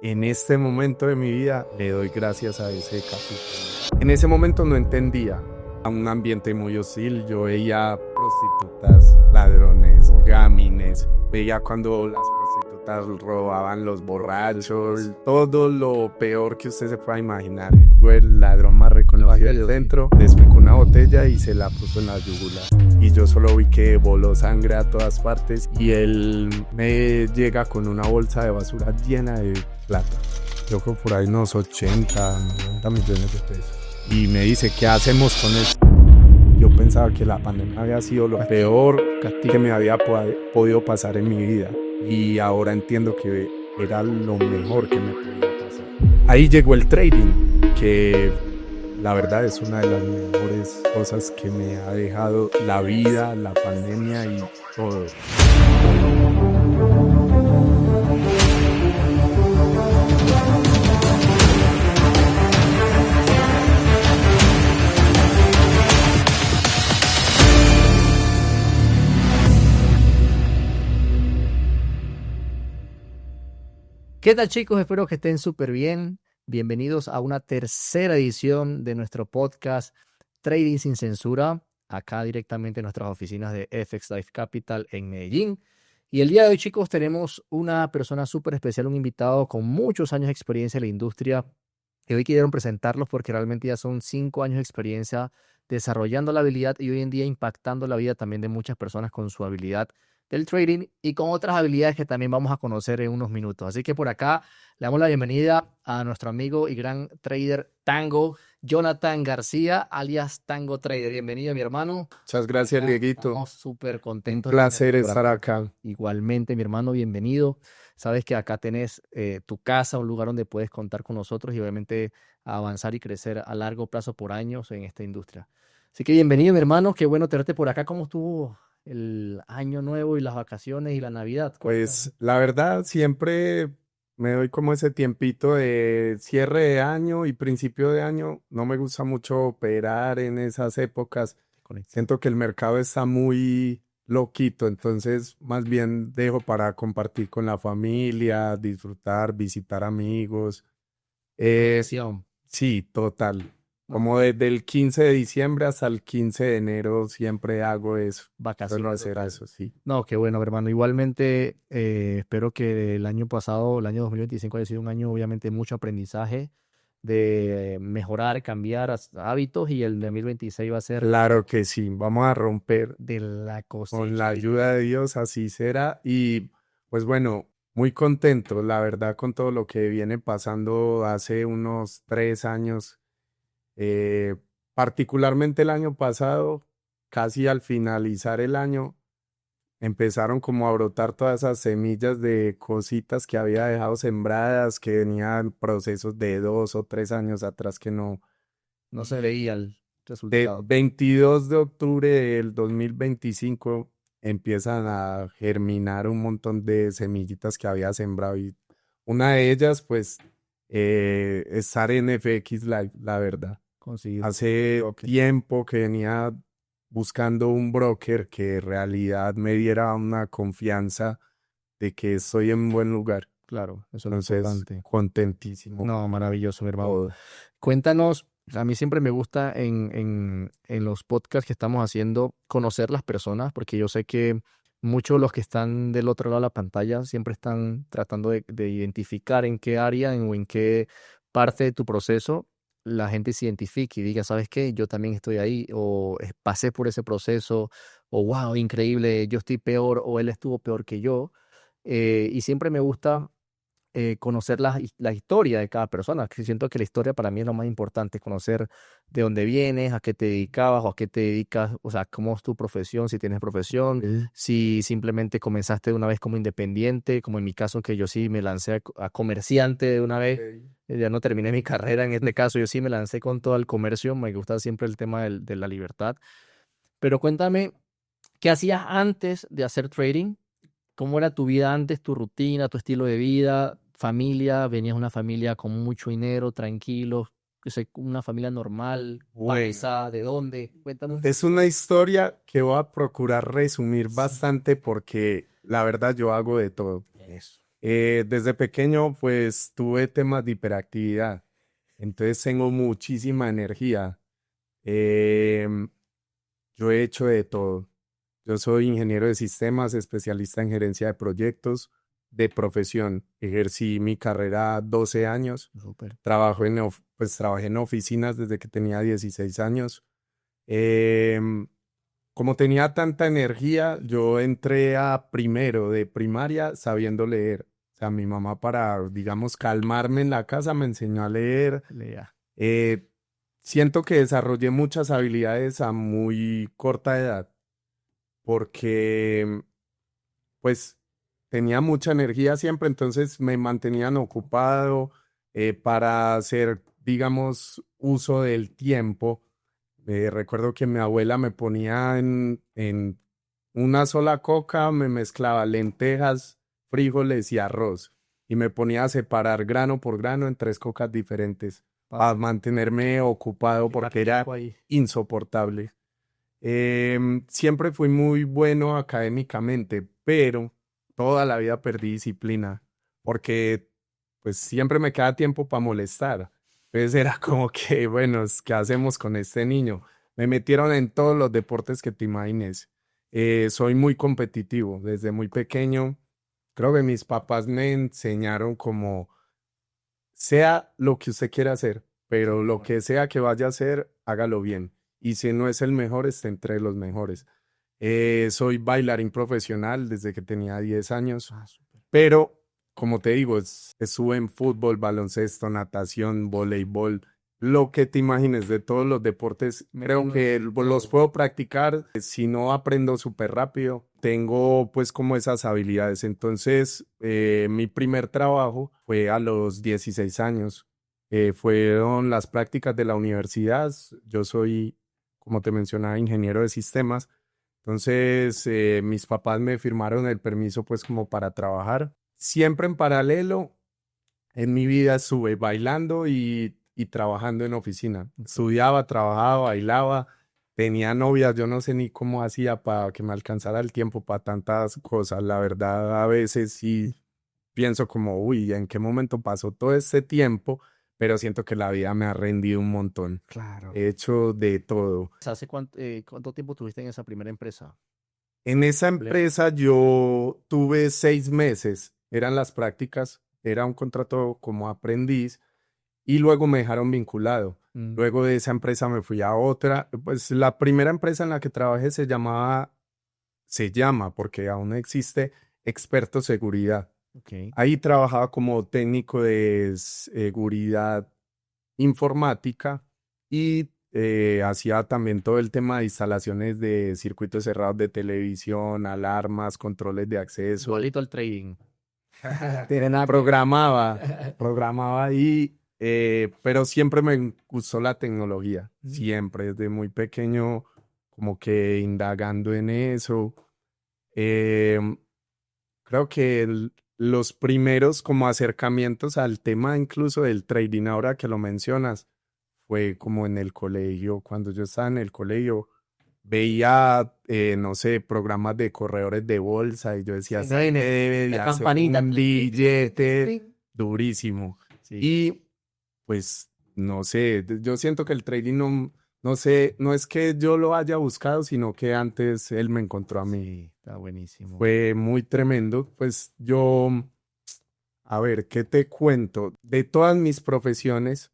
En este momento de mi vida le doy gracias a ese capítulo. En ese momento no entendía. A un ambiente muy hostil, yo veía prostitutas, ladrones, gamines, veía cuando las prostitutas robaban los borrachos, todo lo peor que usted se pueda imaginar. Fue el ladrón más reconocido del centro, despicó una botella y se la puso en la yugular. Y yo solo vi que voló sangre a todas partes y él me llega con una bolsa de basura llena de plata. Yo creo por ahí unos 80, 90 millones de pesos. Y me dice, ¿qué hacemos con esto? Yo pensaba que la pandemia había sido lo peor que me había podido pasar en mi vida. Y ahora entiendo que era lo mejor que me podía pasar. Ahí llegó el trading, que la verdad es una de las mejores cosas que me ha dejado la vida, la pandemia y todo. ¿Qué tal, chicos? Espero que estén súper bien. Bienvenidos a una tercera edición de nuestro podcast Trading sin Censura, acá directamente en nuestras oficinas de FX Life Capital en Medellín. Y el día de hoy, chicos, tenemos una persona súper especial, un invitado con muchos años de experiencia en la industria. Y hoy quiero presentarlos porque realmente ya son 5 años de experiencia desarrollando la habilidad y hoy en día impactando la vida también de muchas personas con su habilidad del trading y con otras habilidades que también vamos a conocer en unos minutos. Así que por acá le damos la bienvenida a nuestro amigo y gran trader Tango, Jonathan García, alias Tango Trader. Bienvenido, mi hermano. Muchas gracias, Dieguito. Estamos súper contentos. Un placer estar acá. Igualmente, mi hermano, bienvenido. Sabes que acá tenés tu casa, un lugar donde puedes contar con nosotros y obviamente avanzar y crecer a largo plazo por años en esta industria. Así que bienvenido, mi hermano. Qué bueno tenerte por acá. ¿Cómo estuvo el año nuevo y las vacaciones y la Navidad? Pues la verdad siempre me doy como ese tiempito de cierre de año y principio de año. No me gusta mucho operar en esas épocas. Siento que el mercado está muy loquito, entonces más bien dejo para compartir con la familia, disfrutar, visitar amigos. Sí, total. Como desde el 15 de diciembre hasta el 15 de enero siempre hago eso. Suelo hacer eso, sí. No, qué bueno, hermano. Igualmente, espero que el año pasado, el año 2025, haya sido un año obviamente de mucho aprendizaje, de mejorar, cambiar hábitos y el 2026 va a ser Claro que sí, vamos a romper de la cosecha. con la ayuda de Dios, así será. Y pues bueno, muy contento, la verdad, con todo lo que viene pasando hace unos 3 años. Particularmente el año pasado, casi al finalizar el año, empezaron como a brotar todas esas semillas de cositas que había dejado sembradas, que venían procesos de 2 o 3 años atrás que no. No se veía el De resultado. 22 de octubre del 2025 empiezan a germinar un montón de semillitas que había sembrado y una de ellas pues estar en FX Live, la verdad. Hace tiempo que venía buscando un broker que en realidad me diera una confianza de que estoy en buen lugar. Claro, eso es Entonces, importante. contentísimo. No, maravilloso, mi hermano. Todo. Cuéntanos, a mí siempre me gusta en los podcasts que estamos haciendo conocer las personas, porque yo sé que muchos de los que están del otro lado de la pantalla siempre están tratando de identificar en qué área o en qué parte de tu proceso la gente se identifique y diga, ¿sabes qué? Yo también estoy ahí, o pasé por ese proceso, o wow, increíble, yo estoy peor, o él estuvo peor que yo. Y siempre me gusta conocer la historia de cada persona, que siento que la historia para mí es lo más importante, conocer de dónde vienes, a qué te dedicabas o a qué te dedicas, o sea, cómo es tu profesión, si tienes profesión, si simplemente comenzaste de una vez como independiente, como en mi caso que yo sí me lancé a comerciante de una vez, ya no terminé mi carrera en este caso, yo sí me lancé con todo el comercio, me gusta siempre el tema de la libertad, pero cuéntame, ¿qué hacías antes de hacer trading? ¿Cómo era tu vida antes, tu rutina, tu estilo de vida, familia? ¿Venías de una familia con mucho dinero, tranquilo? Una familia normal, paisa, ¿de dónde? Cuéntanos. Es una historia que voy a procurar resumir bastante porque la verdad yo hago de todo. Eso. Desde pequeño, pues tuve temas de hiperactividad, entonces tengo muchísima energía. Em, yo he hecho de todo. Yo soy ingeniero de sistemas, especialista en gerencia de proyectos de profesión. Ejercí mi carrera 12 años. Súper. Trabajé en oficinas desde que tenía 16 años. Em, Como tenía tanta energía, yo entré a primero de primaria sabiendo leer. O sea, mi mamá para, digamos, calmarme en la casa me enseñó a leer. Lea. Eh, Siento que desarrollé muchas habilidades a muy corta edad porque, pues, tenía mucha energía siempre, entonces me mantenían ocupado para hacer, digamos, uso del tiempo. Recuerdo que mi abuela me ponía en una sola coca, me mezclaba lentejas, frijoles y arroz y me ponía a separar grano por grano en 3 cocas diferentes para mantenerme ocupado porque era Ahí. insoportable. Siempre fui muy bueno académicamente, pero toda la vida perdí disciplina porque pues siempre me queda tiempo para molestar. Entonces era como que, bueno, ¿qué hacemos con este niño? Me metieron en todos los deportes que te imagines. Soy muy competitivo desde muy pequeño. Creo que mis papás me enseñaron como sea lo que usted quiera hacer, pero lo que sea que vaya a hacer, hágalo bien. Y si no es el mejor, esté entre los mejores. Soy bailarín profesional desde que tenía 10 años, Súper. pero como te digo, estuve en fútbol, baloncesto, natación, voleibol, lo que te imagines de todos los deportes. Creo que los puedo practicar. Si no aprendo súper rápido, tengo pues como esas habilidades. Entonces, mi primer trabajo fue a los 16 años. Fueron las prácticas de la universidad. Yo soy, como te mencionaba, ingeniero de sistemas. Entonces, mis papás me firmaron el permiso pues como para trabajar. Siempre en paralelo, en mi vida estuve bailando y trabajando en oficina. Estudiaba, trabajaba, bailaba, tenía novias, yo no sé ni cómo hacía para que me alcanzara el tiempo para tantas cosas. La verdad, a veces sí pienso como, uy, ¿en qué momento pasó todo este tiempo? Pero siento que la vida me ha rendido un montón. Claro. He hecho de todo. ¿Hace cuánto tiempo tuviste en esa primera empresa? En esa empresa yo tuve 6 meses, eran las prácticas, era un contrato como aprendiz y luego me dejaron vinculado. Mm. Luego de esa empresa me fui a otra, pues la primera empresa en la que trabajé se llama, porque aún no existe, Experto Seguridad. Ok. Ahí trabajaba como técnico de seguridad informática y hacía también todo el tema de instalaciones de circuitos cerrados de televisión, alarmas, controles de acceso. Igualito al trading. Tiene nada programaba ahí, pero siempre me gustó la tecnología, siempre, desde muy pequeño, como que indagando en eso. Em, Creo que los primeros como acercamientos al tema incluso del trading, ahora que lo mencionas, fue como en el colegio. Cuando yo estaba en el colegio, veía, no sé, programas de corredores de bolsa y yo decía, Sí, "Sí, debe de la hacer campanita. un billete Sí. durísimo". Sí. Y pues, no sé, yo siento que el trading no sé, no es que yo lo haya buscado, sino que antes él me encontró a mí. Sí, está buenísimo. Fue muy tremendo. Pues yo, a ver, ¿qué te cuento? De todas mis profesiones,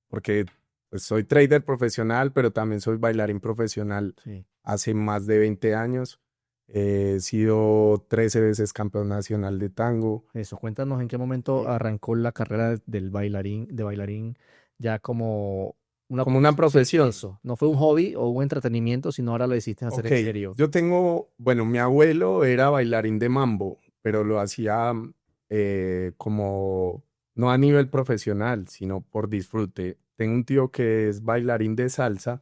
porque pues, soy trader profesional, pero también soy bailarín profesional Sí. hace más de 20 años. He sido 13 veces campeón nacional de tango. Eso, cuéntanos en qué momento arrancó la carrera de bailarín, ya como Como una profesión. Eso. No fue un hobby o un entretenimiento, sino ahora lo decidiste hacer Ok, en serio. yo tengo, bueno, mi abuelo era bailarín de mambo, pero lo hacía como, no a nivel profesional, sino por disfrute. Tengo un tío que es bailarín de salsa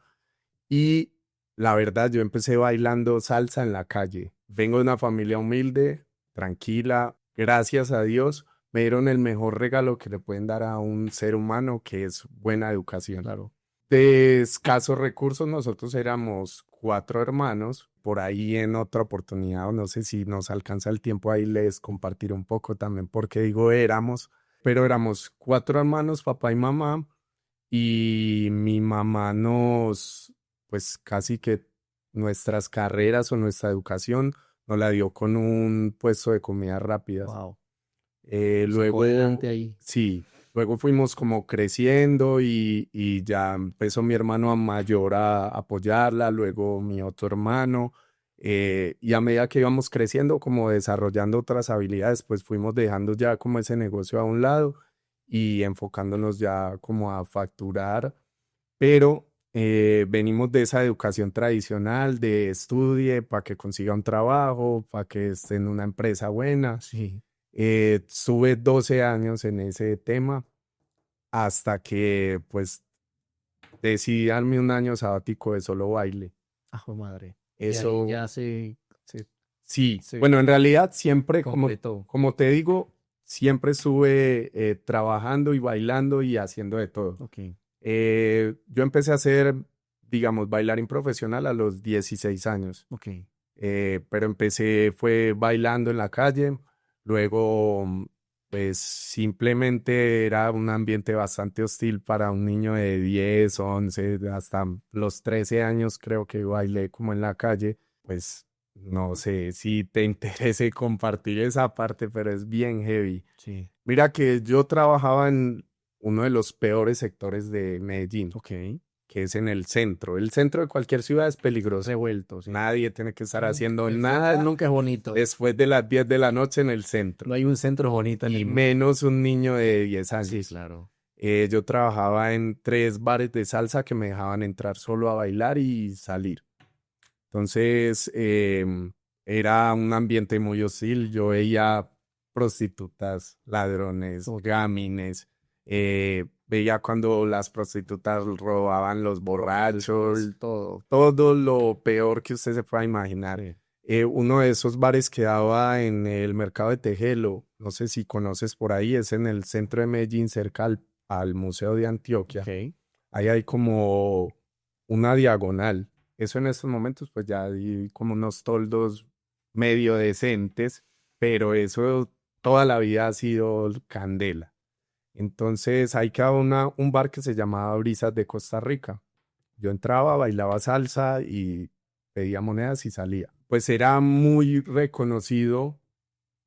y la verdad yo empecé bailando salsa en la calle. Vengo de una familia humilde, tranquila, gracias a Dios, me dieron el mejor regalo que le pueden dar a un ser humano, que es buena educación. Claro. de escasos recursos, nosotros éramos 4 hermanos. Por ahí en otra oportunidad, no sé si nos alcanza el tiempo, ahí les compartiré un poco también porque digo éramos, pero éramos 4 hermanos, papá y mamá, y mi mamá pues casi que nuestras carreras o nuestra educación nos la dio con un puesto de comidas rápidas. Wow. Luego, Adelante ahí. sí, luego fuimos como creciendo y ya empezó mi hermano mayor a apoyarla, luego mi otro hermano, y a medida que íbamos creciendo, como desarrollando otras habilidades, pues fuimos dejando ya como ese negocio a un lado y enfocándonos ya como a facturar, pero venimos de esa educación tradicional de estudie para que consiga un trabajo, para que esté en una empresa buena. Sí. Estuve 12 años en ese tema hasta que pues decidí darme un año sabático de solo baile. Ajo madre. Y ahí Eso ya sí, se bueno, en realidad siempre, completó. como te digo, siempre estuve trabajando y bailando y haciendo de todo. Ok. Yo empecé a hacer, digamos, bailarín profesional a los 16 años. Ok. Pero empecé fue bailando en la calle, luego pues simplemente era un ambiente bastante hostil para un niño de 10, 11, hasta los 13 años creo que bailé como en la calle, pues no sé si te interese compartir esa parte, pero es bien heavy. Sí. Mira que yo trabajaba en uno de los peores sectores de Medellín, Ok. que es en el centro. El centro de cualquier ciudad es peligroso. Revuelto, sí. Nadie tiene que estar haciendo El nada centro nunca es bonito. después de las 10 de la noche en el centro. No hay un centro bonito Y menos un niño de 10 años. Sí, claro. Yo trabajaba en 3 bares de salsa que me dejaban entrar solo a bailar y salir. Entonces, era un ambiente muy hostil. Yo veía prostitutas, ladrones, gamines. Veía cuando las prostitutas robaban los borrachos, todo lo peor que usted se pueda imaginar. Sí. Uno de esos bares quedaba en el mercado de Tejelo, no sé si conoces por ahí, es en el centro de Medellín, cerca al Museo de Antioquia. Ok. Ahí hay como una diagonal. Eso en estos momentos pues ya hay como unos toldos medio decentes, pero eso toda la vida ha sido candela. Entonces ahí quedaba un bar que se llamaba Brisas de Costa Rica. Yo entraba, bailaba salsa y pedía monedas y salía. Pues era muy reconocido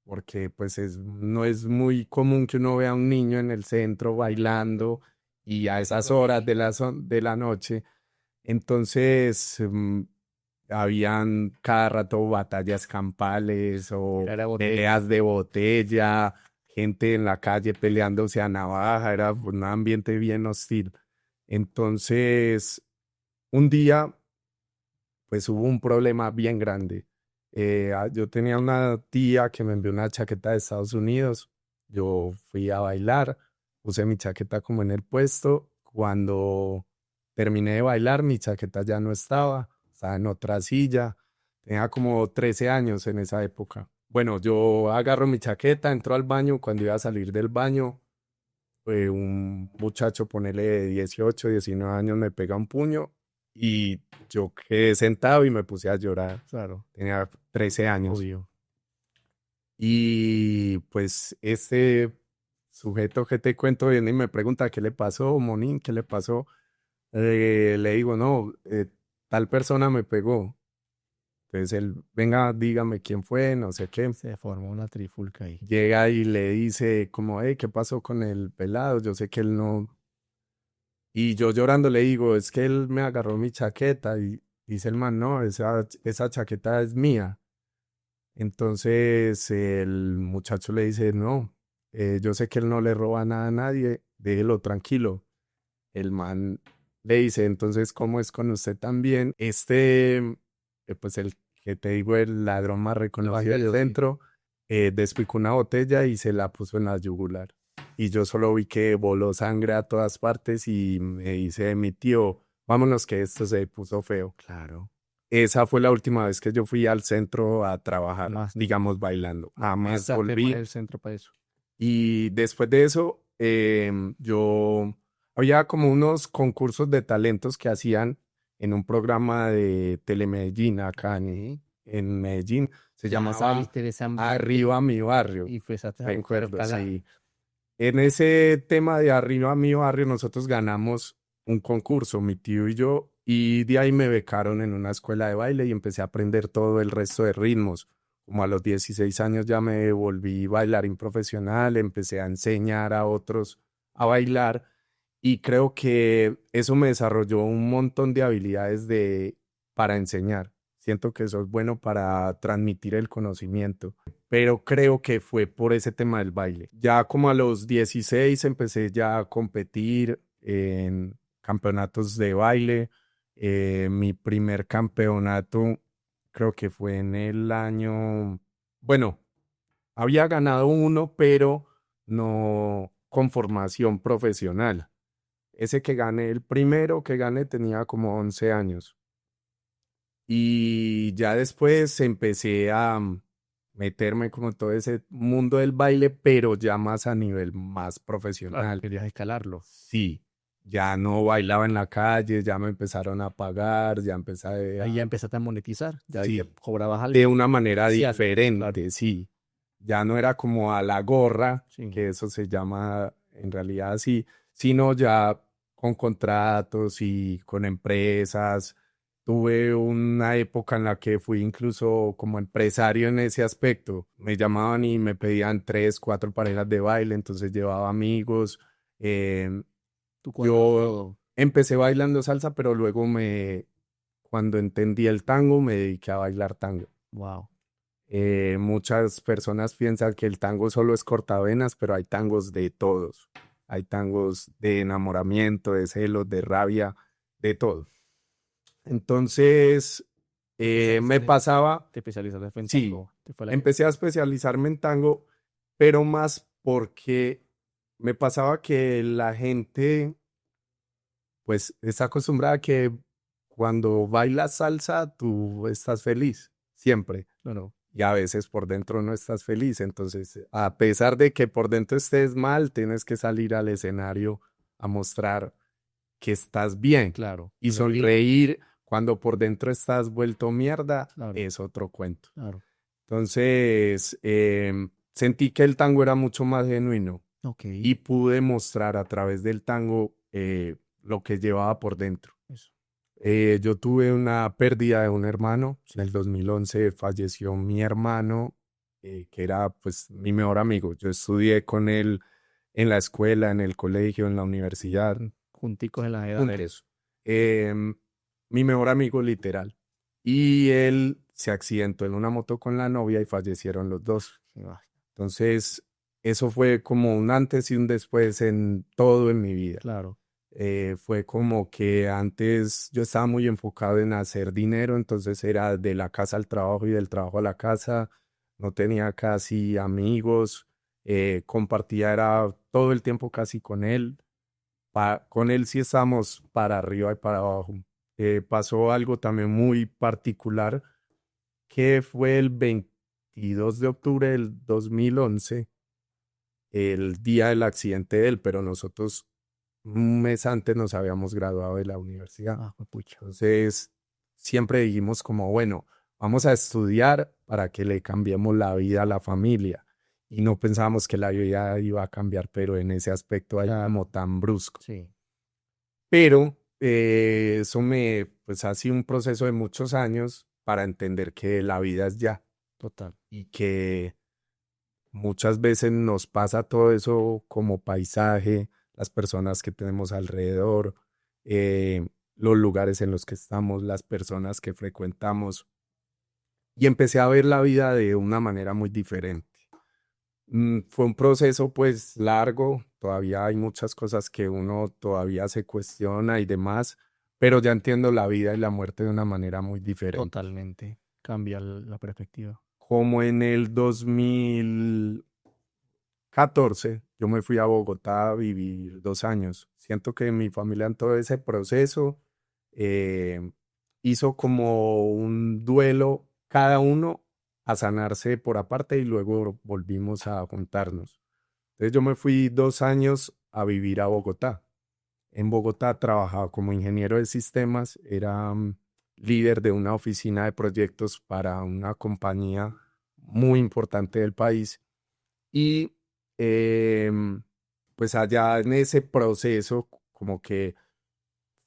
porque pues no es muy común que uno vea a un niño en el centro bailando y a esas horas de la noche. Entonces, habían cada rato batallas campales o Era botella. peleas de botella, gente en la calle peleándose a navaja, era un ambiente bien hostil. Entonces, un día, pues hubo un problema bien grande. Yo tenía una tía que me envió una chaqueta de Estados Unidos. Yo fui a bailar, puse mi chaqueta como en el puesto. Cuando terminé de bailar, mi chaqueta ya no estaba en otra silla. Tenía como 13 años en esa época. Bueno, yo agarro mi chaqueta, entro al baño. Cuando iba a salir del baño, un muchacho, ponele de 18, 19 años, me pega un puño y yo quedé sentado y me puse a llorar. Claro. Tenía 13 años. Obvio. Y pues este sujeto que te cuento viene y me pregunta qué le pasó, Monín, qué le pasó. Le digo, no, tal persona me pegó. Entonces él, venga, dígame quién fue, no sé qué. Se formó una trifulca ahí. Llega y le dice como, hey, ¿qué pasó con el pelado? Yo sé que él no. Y yo llorando le digo, es que él me agarró mi chaqueta y dice el man, no, esa chaqueta es mía. Entonces el muchacho le dice, no, yo sé que él no le roba nada a nadie, déjelo tranquilo. El man le dice, entonces, ¿cómo es con usted también? Pues el que te digo, el ladrón más reconocido del centro, despicó una botella y se la puso en la yugular. Y yo solo vi que voló sangre a todas partes y me dice mi tío, vámonos que esto se puso feo. Claro. Esa fue la última vez que yo fui al centro a trabajar, Más. digamos, bailando. Jamás Exacto, volví. el centro para eso. Y después de eso, yo había como unos concursos de talentos que hacían en un programa de Telemedellín acá Sí. en Medellín. Se Ya llamaba saliste de ese ambiente Arriba mi barrio. y empezaste a Recuerdo, escalar. sí. En ese tema de Arriba mi barrio nosotros ganamos un concurso, mi tío y yo, y de ahí me becaron en una escuela de baile y empecé a aprender todo el resto de ritmos. Como a los 16 años ya me volví bailarín profesional, empecé a enseñar a otros a bailar y creo que eso me desarrolló un montón de habilidades para enseñar. Siento que eso es bueno para transmitir el conocimiento, pero creo que fue por ese tema del baile. Ya como a los 16 empecé ya a competir en campeonatos de baile. Mi primer campeonato creo que fue en el año, bueno, había ganado uno, pero no con formación profesional. Ese que gané, el primero que gané tenía como 11 años. Y ya después empecé a meterme como en todo ese mundo del baile, pero ya más a nivel más Claro, profesional. querías escalarlo. Sí, ya no bailaba en la calle, ya me empezaron a pagar, ya empecé Ahí ya a... empezaste a monetizar, ya ahí te Sí, cobrabas algo. de una manera Sí, claro. diferente, sí. Ya no era como a la gorra, Sí. que eso se llama en realidad así, sino ya con contratos y con empresas. Tuve una época en la que fui incluso como empresario en ese aspecto. Me llamaban y me pedían 3, 4 parejas de baile, entonces llevaba amigos. em, Tú cuadras yo todo. empecé bailando salsa, pero luego cuando entendí el tango, me dediqué a bailar tango. Wow. Muchas personas piensan que el tango solo es cortavenas, pero hay tangos de todos. Hay tangos de enamoramiento, de celos, de rabia, de todo. Entonces, me pasaba, Te especializaste en sí, tango. Te fue la... empecé a especializarme en tango, pero más porque me pasaba que la gente, pues, está acostumbrada a que cuando bailas salsa, tú estás feliz, siempre. Bueno, Y a veces por dentro no estás feliz. Entonces, a pesar de que por dentro estés mal, tienes que salir al escenario a mostrar que estás bien. claro. Y sonreír cuando por dentro estás vuelto mierda Claro, es otro cuento. claro. Entonces, sentí que el tango era mucho más genuino Ok. y pude mostrar a través del tango lo que llevaba por dentro. Eso. Yo tuve una pérdida de un hermano. Sí. En el 2011 falleció mi hermano, que era pues mi mejor amigo. Yo estudié con él en la escuela, en el colegio, en la universidad. Junticos en la edad. Juntos. Em, Mi mejor amigo literal. Y él se accidentó en una moto con la novia y fallecieron los dos. Entonces, eso fue como un antes y un después en todo en mi vida. Claro. Fue como que antes yo estaba muy enfocado en hacer dinero, entonces era de la casa al trabajo y del trabajo a la casa, no tenía casi amigos, compartía era todo el tiempo casi con él, con él sí estábamos para arriba y para abajo. Pasó algo también muy particular que fue el 22 de octubre del 2011, el día del accidente de él, pero nosotros un mes antes nos habíamos graduado de la universidad. Ah, pues pucha. Entonces, siempre dijimos como, bueno, vamos a estudiar para que le cambiemos la vida a la familia. Y no pensábamos que la vida iba a cambiar, pero en ese aspecto era como tan brusco. Sí. Pero eso pues ha sido un proceso de muchos años para entender que la vida es ya Total. y que muchas veces nos pasa todo eso como paisaje, las personas que tenemos alrededor, los lugares en los que estamos, las personas que frecuentamos. Y empecé a ver la vida de una manera muy diferente. Fue un proceso pues largo, todavía hay muchas cosas que uno todavía se cuestiona y demás, pero ya entiendo la vida y la muerte de una manera muy diferente. Totalmente. Cambia la perspectiva. Como en el 2014, yo me fui a Bogotá a vivir 2 años. Siento que mi familia en todo ese proceso eh, hizo como un duelo cada uno a sanarse por aparte y luego volvimos a juntarnos. Entonces yo me fui 2 años a vivir a Bogotá En Bogotá trabajaba como ingeniero de sistemas, era líder de una oficina de proyectos para una compañía muy importante del país y pues allá en ese proceso como que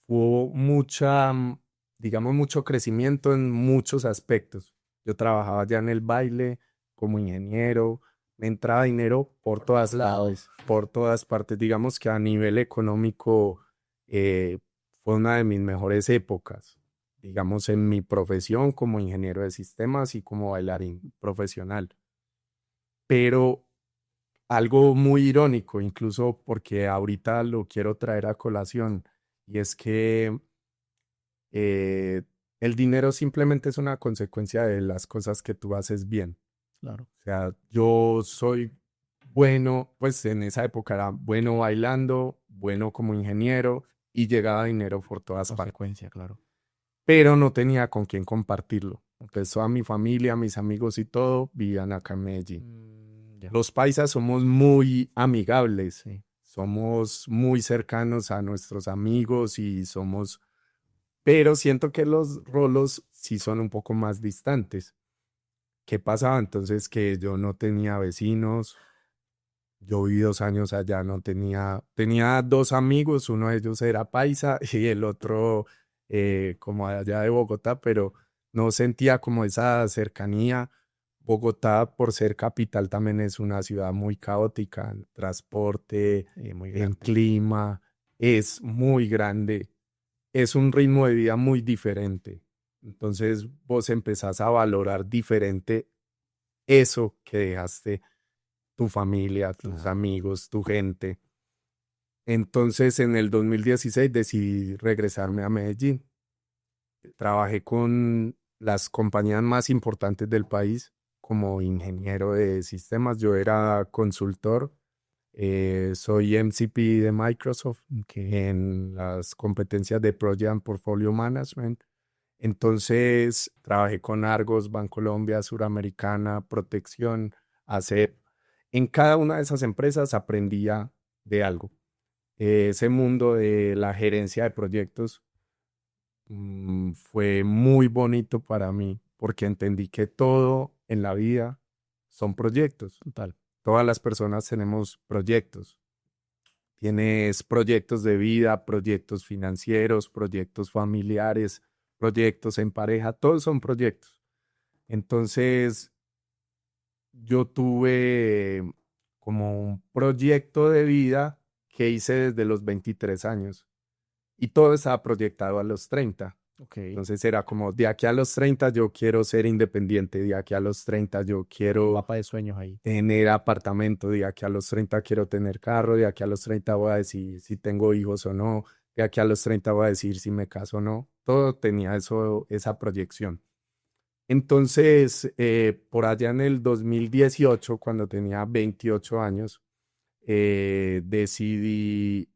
hubo mucha, digamos, mucho crecimiento en muchos aspectos. Yo trabajaba ya en el baile como ingeniero, me entraba dinero por todas lados, por todas partes. Digamos que a nivel económico eh, fue una de mis mejores épocas, digamos, en mi profesión como ingeniero de sistemas y como bailarín profesional. Pero algo muy irónico, incluso porque ahorita lo quiero traer a colación, y es que eh, el dinero simplemente es una consecuencia de las cosas que tú haces bien. Claro. O sea, yo soy bueno, pues en esa época era bueno bailando, bueno como ingeniero y llegaba dinero por todas partes, Consecuencia, claro. pero no tenía con quién compartirlo. Entonces toda mi familia, mis amigos y todo vivían acá en Medellín. Ya. Los paisas somos muy amigables, Sí, somos muy cercanos a nuestros amigos y somos, pero siento que los rolos sí son un poco más distantes. ¿Qué pasaba entonces? Que yo no tenía vecinos, yo viví 2 años allá, no tenía dos amigos, uno de ellos era paisa y el otro como allá de Bogotá, pero no sentía como esa cercanía. Bogotá, por ser capital, también es una ciudad muy caótica en transporte, muy en grande. clima, es muy grande, es un ritmo de vida muy diferente. Entonces vos empezás a valorar diferente eso que dejaste, tu familia, tus Claro. amigos, tu gente. Entonces en el 2016 decidí regresarme a Medellín. Trabajé con las compañías más importantes del país como ingeniero de sistemas. Yo era consultor, soy MCP de Microsoft en las competencias de Project and Portfolio Management. Entonces trabajé con Argos, Bancolombia, Suramericana, Protección, ACEP. En cada una de esas empresas aprendía de algo. Ese mundo de la gerencia de proyectos fue muy bonito para mí porque entendí que todo en la vida son proyectos. Total. Todas las personas tenemos proyectos. Tienes proyectos de vida, proyectos financieros, proyectos familiares, proyectos en pareja, todos son proyectos. Entonces, yo tuve como un proyecto de vida que hice desde los 23 años y todo estaba proyectado a los 30. Ok. Entonces era como, de aquí a los 30 yo quiero ser independiente, de aquí a los 30 yo quiero Mapa de sueños ahí. tener apartamento, de aquí a los 30 quiero tener carro, de aquí a los 30 voy a decir si tengo hijos o no, de aquí a los 30 voy a decir si me caso o no. Todo tenía eso, esa proyección. Entonces, por allá en el 2018, cuando tenía 28 años, decidí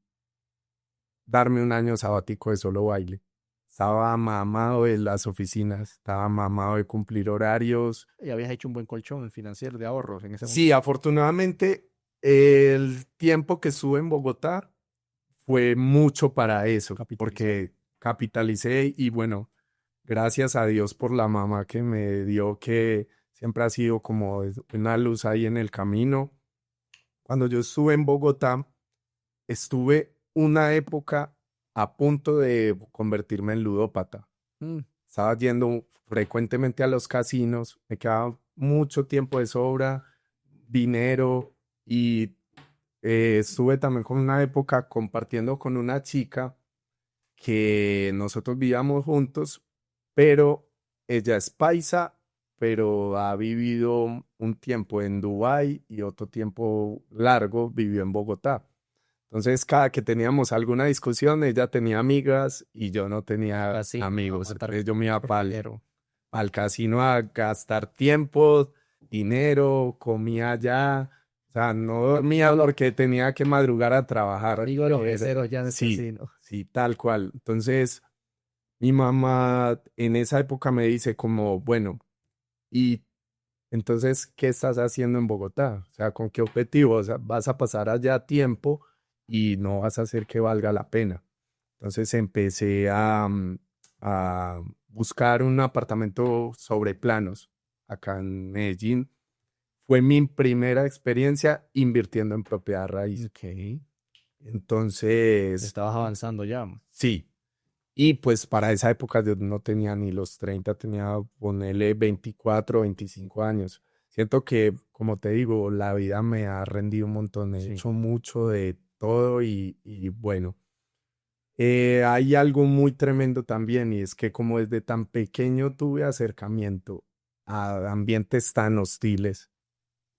darme un año sabático de solo baile. Estaba mamado de las oficinas, estaba mamado de cumplir horarios. Y habías hecho un buen colchón financiero de ahorros en ese Sí, momento. afortunadamente, el tiempo que estuve en Bogotá fue mucho para eso, Capitalizar. porque capitalicé y bueno, gracias a Dios por la mamá que me dio, que siempre ha sido como una luz ahí en el camino. Cuando yo estuve en Bogotá, estuve una época a punto de convertirme en ludópata. Mm, Estaba yendo frecuentemente a los casinos, me quedaba mucho tiempo de sobra, dinero y estuve también con una época compartiendo con una chica que nosotros vivíamos juntos, pero ella es paisa, pero ha vivido un tiempo en Dubái y otro tiempo largo vivió en Bogotá. Entonces, cada que teníamos alguna discusión, ella tenía amigas y yo no tenía Así, a amigos. matar Entonces, yo me iba para dinero. al casino a gastar tiempo, dinero, comía allá. O sea, no dormía porque tenía que madrugar a trabajar. Amigo de los meseros ya en el Sí, casino. sí, tal cual. Entonces, mi mamá en esa época me dice como, bueno, y entonces, ¿qué estás haciendo en Bogotá? O sea, ¿con qué objetivo? O sea, ¿vas a pasar allá tiempo y no vas a hacer que valga la pena. Entonces empecé a buscar un apartamento sobre planos acá en Medellín. Fue mi primera experiencia invirtiendo en propiedad raíz. Ok. Ya Entonces, estabas avanzando ya. sí. Y pues para esa época yo no tenía ni los 30, tenía, ponerle 24, 25 años. Siento que, como te digo, la vida me ha rendido un montón, he Sí. hecho mucho de todo y bueno. Hay algo muy tremendo también y es que como desde tan pequeño tuve acercamiento a ambientes tan hostiles.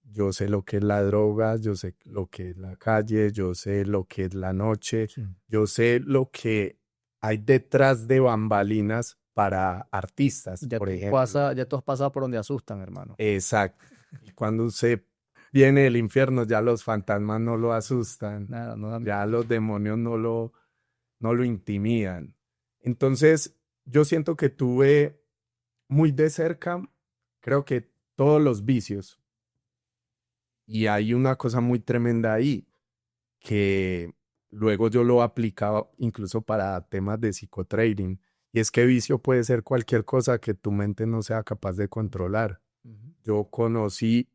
Yo sé lo que es la droga, yo sé lo que es la calle, yo sé lo que es la noche, Sí. yo sé lo que hay detrás de bambalinas para artistas, por ejemplo. Ya tú has pasado por donde asustan, hermano. Exacto. Y cuando se viene del infierno, ya los fantasmas no lo asustan, Nada, no da ya los demonios no lo intimidan. Entonces, yo siento que tuve muy de cerca, creo que todos los vicios. Y hay una cosa muy tremenda ahí, que luego yo lo aplicaba incluso para temas de psicotrading. Y es que vicio puede ser cualquier cosa que tu mente no sea capaz de controlar. Ujú. Yo conocí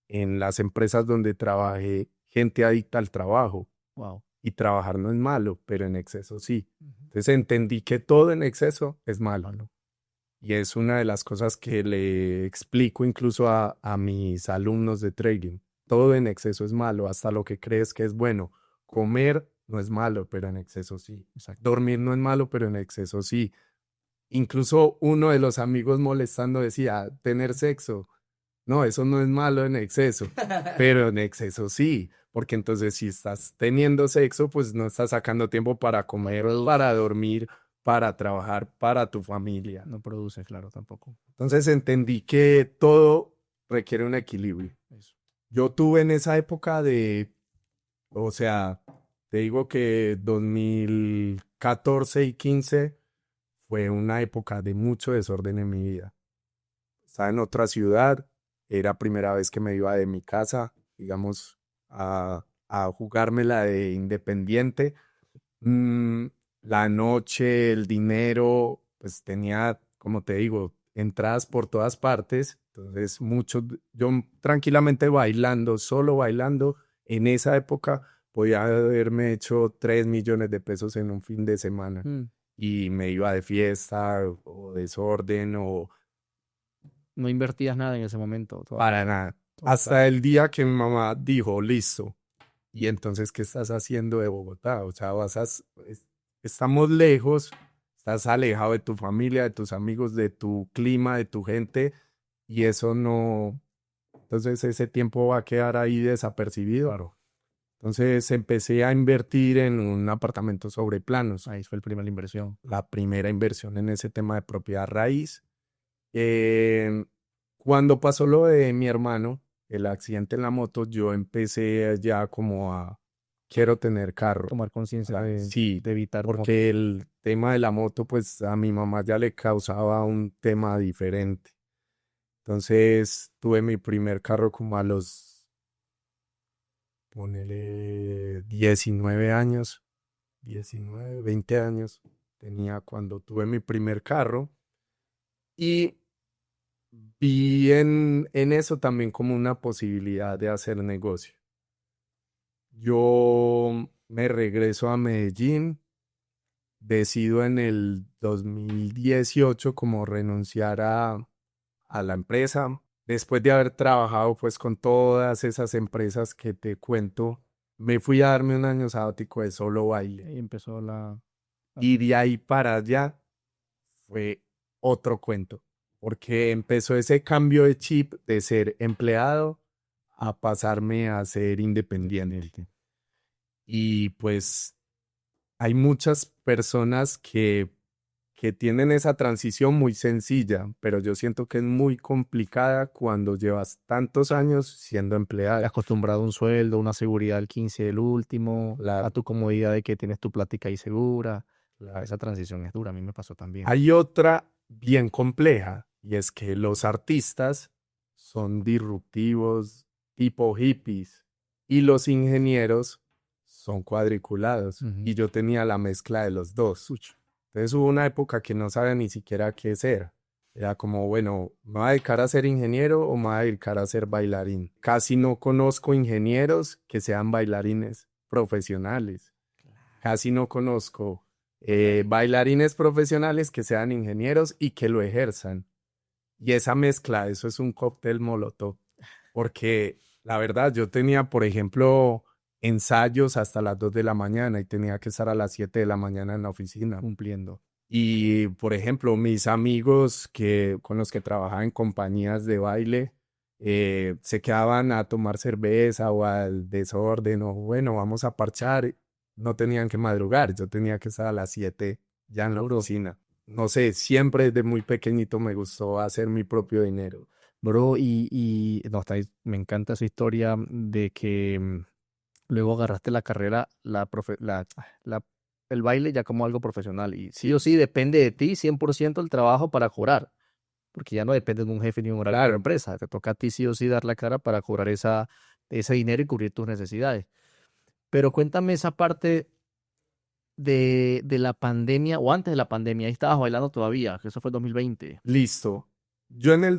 en las empresas donde trabajé gente adicta al trabajo. Wow. Y trabajar no es malo, pero en exceso sí. Ujú. Entonces entendí que todo en exceso es malo. Malo. Y es una de las cosas que le explico incluso a mis alumnos de trading. Todo en exceso es malo, hasta lo que crees que es bueno. Comer no es malo, pero en exceso sí. Exacto. Dormir no es malo, pero en exceso sí. Incluso uno de los amigos molestando decía, tener sexo. No, eso no es malo en exceso, pero en exceso sí, porque entonces si estás teniendo sexo, pues no estás sacando tiempo para comer, para dormir, para trabajar, para tu familia. No produce, claro, tampoco. Entonces entendí que todo requiere un equilibrio. Eso. Yo tuve en esa época o sea, te digo que 2014 y 15 fue una época de mucho desorden en mi vida. Estaba en otra ciudad, era primera vez que me iba de mi casa, digamos, a jugármela de independiente. Mm, la noche, el dinero, pues tenía, como te digo, entradas por todas partes. Entonces, yo tranquilamente bailando, solo bailando, en esa época podía haberme hecho 3 millones de pesos en un fin de semana Mm. y me iba de fiesta o desorden o No invertías nada en ese momento. para nada. Todo Hasta claro. el día que mi mamá dijo, listo. Y entonces, ¿qué estás haciendo de Bogotá? O sea, estamos lejos, estás alejado de tu familia, de tus amigos, de tu clima, de tu gente, y eso no, entonces ese tiempo va a quedar ahí desapercibido. Claro. Entonces empecé a invertir en un apartamento sobre planos, Ahí fue la primera inversión. la primera inversión en ese tema de propiedad raíz. Eh, Cuando pasó lo de mi hermano, el accidente en la moto, yo empecé ya como quiero tener carro. Tomar conciencia Sí, de evitar porque el tema de la moto, pues a mi mamá ya le causaba un tema diferente. Entonces tuve mi primer carro como a los, ponele 19 años, 19, 20 años tenía cuando tuve mi primer carro y vi en eso también como una posibilidad de hacer negocio. Yo me regreso a Medellín, decido en el 2018 como renunciar a la empresa. Después de haber trabajado pues con todas esas empresas que te cuento, me fui a darme un año sabático de solo baile. Ahí empezó Y de ahí para allá fue otro cuento, porque empezó ese cambio de chip de ser empleado a pasarme a ser independiente. Y pues hay muchas personas que tienen esa transición muy sencilla, pero yo siento que es muy complicada cuando llevas tantos años siendo empleado. acostumbrado a un sueldo, una seguridad al 15 del último, La- a tu comodidad de que tienes tu plática ahí segura. la- Esa transición es dura, a mí me pasó también. Hay otra bien compleja, y es que los artistas son disruptivos, tipo hippies, y los ingenieros son cuadriculados Ujú. y yo tenía la mezcla de los dos. Uch. Entonces hubo una época que no sabía ni siquiera qué ser. Era como, bueno, ¿me voy a dedicar a ser ingeniero o me voy a dedicar a ser bailarín? Casi no conozco ingenieros que sean bailarines profesionales. Casi no conozco bailarines profesionales que sean ingenieros y que lo ejerzan. Y esa mezcla, eso es un cóctel molotov. Porque la verdad, yo tenía, por ejemplo, ensayos hasta las 2 de la mañana y tenía que estar a las 7 de la mañana en la oficina. Cumpliendo. Y, por ejemplo, mis amigos con los que trabajaba en compañías de baile se quedaban a tomar cerveza o al desorden o bueno, vamos a parchar. No tenían que madrugar, yo tenía que estar a las 7 ya en la Bro, oficina. No sé, siempre desde muy pequeñito me gustó hacer mi propio dinero. bro, no, me encanta esa historia de que luego agarraste la carrera, el baile ya como algo profesional. Y sí o sí depende de ti 100% el trabajo para cobrar, porque ya no depende de un jefe ni un horario de la Claro, empresa. Te toca a ti sí o sí dar la cara para cobrar ese dinero y cubrir tus necesidades. Pero cuéntame esa parte de la pandemia o antes de la pandemia. Ahí estabas bailando todavía, que eso fue 2020. listo. Yo en el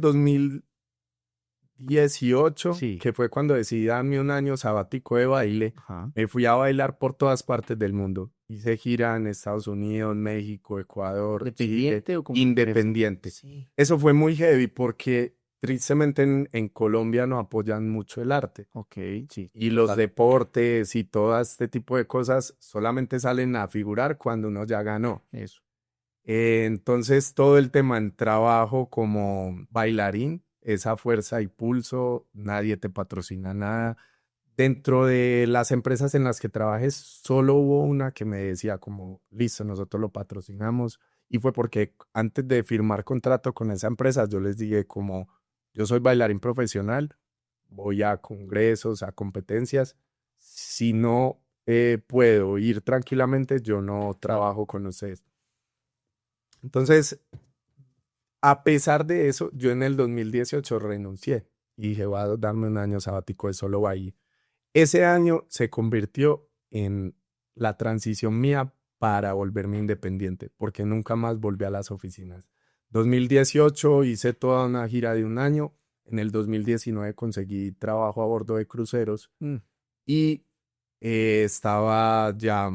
2018, Sí. que fue cuando decidí darme un año sabático de baile, Ajá. me fui a bailar por todas partes del mundo. Hice gira en Estados Unidos, México, Ecuador, Chile, ¿Independiente o como empresa? independiente. Sí. Eso fue muy heavy porque tristemente en Colombia no apoyan mucho el arte. Ok, sí. Y los Total. deportes y todo este tipo de cosas solamente salen a figurar cuando uno ya ganó. Eso. Entonces todo el tema en trabajo como bailarín, esa fuerza y pulso, nadie te patrocina nada. Dentro de las empresas en las que trabajé, solo hubo una que me decía como, listo, nosotros lo patrocinamos. Y fue porque antes de firmar contrato con esa empresa, yo les dije como, yo soy bailarín profesional, voy a congresos, a competencias. Si no puedo ir tranquilamente, yo no trabajo con ustedes. Entonces, a pesar de eso, yo en el 2018 renuncié y dije, voy a darme un año sabático de solo baile. Ese año se convirtió en la transición mía para volverme independiente, porque nunca más volví a las oficinas. 2018 hice toda una gira de un año. En el 2019 conseguí trabajo a bordo de cruceros Mm. y estaba ya,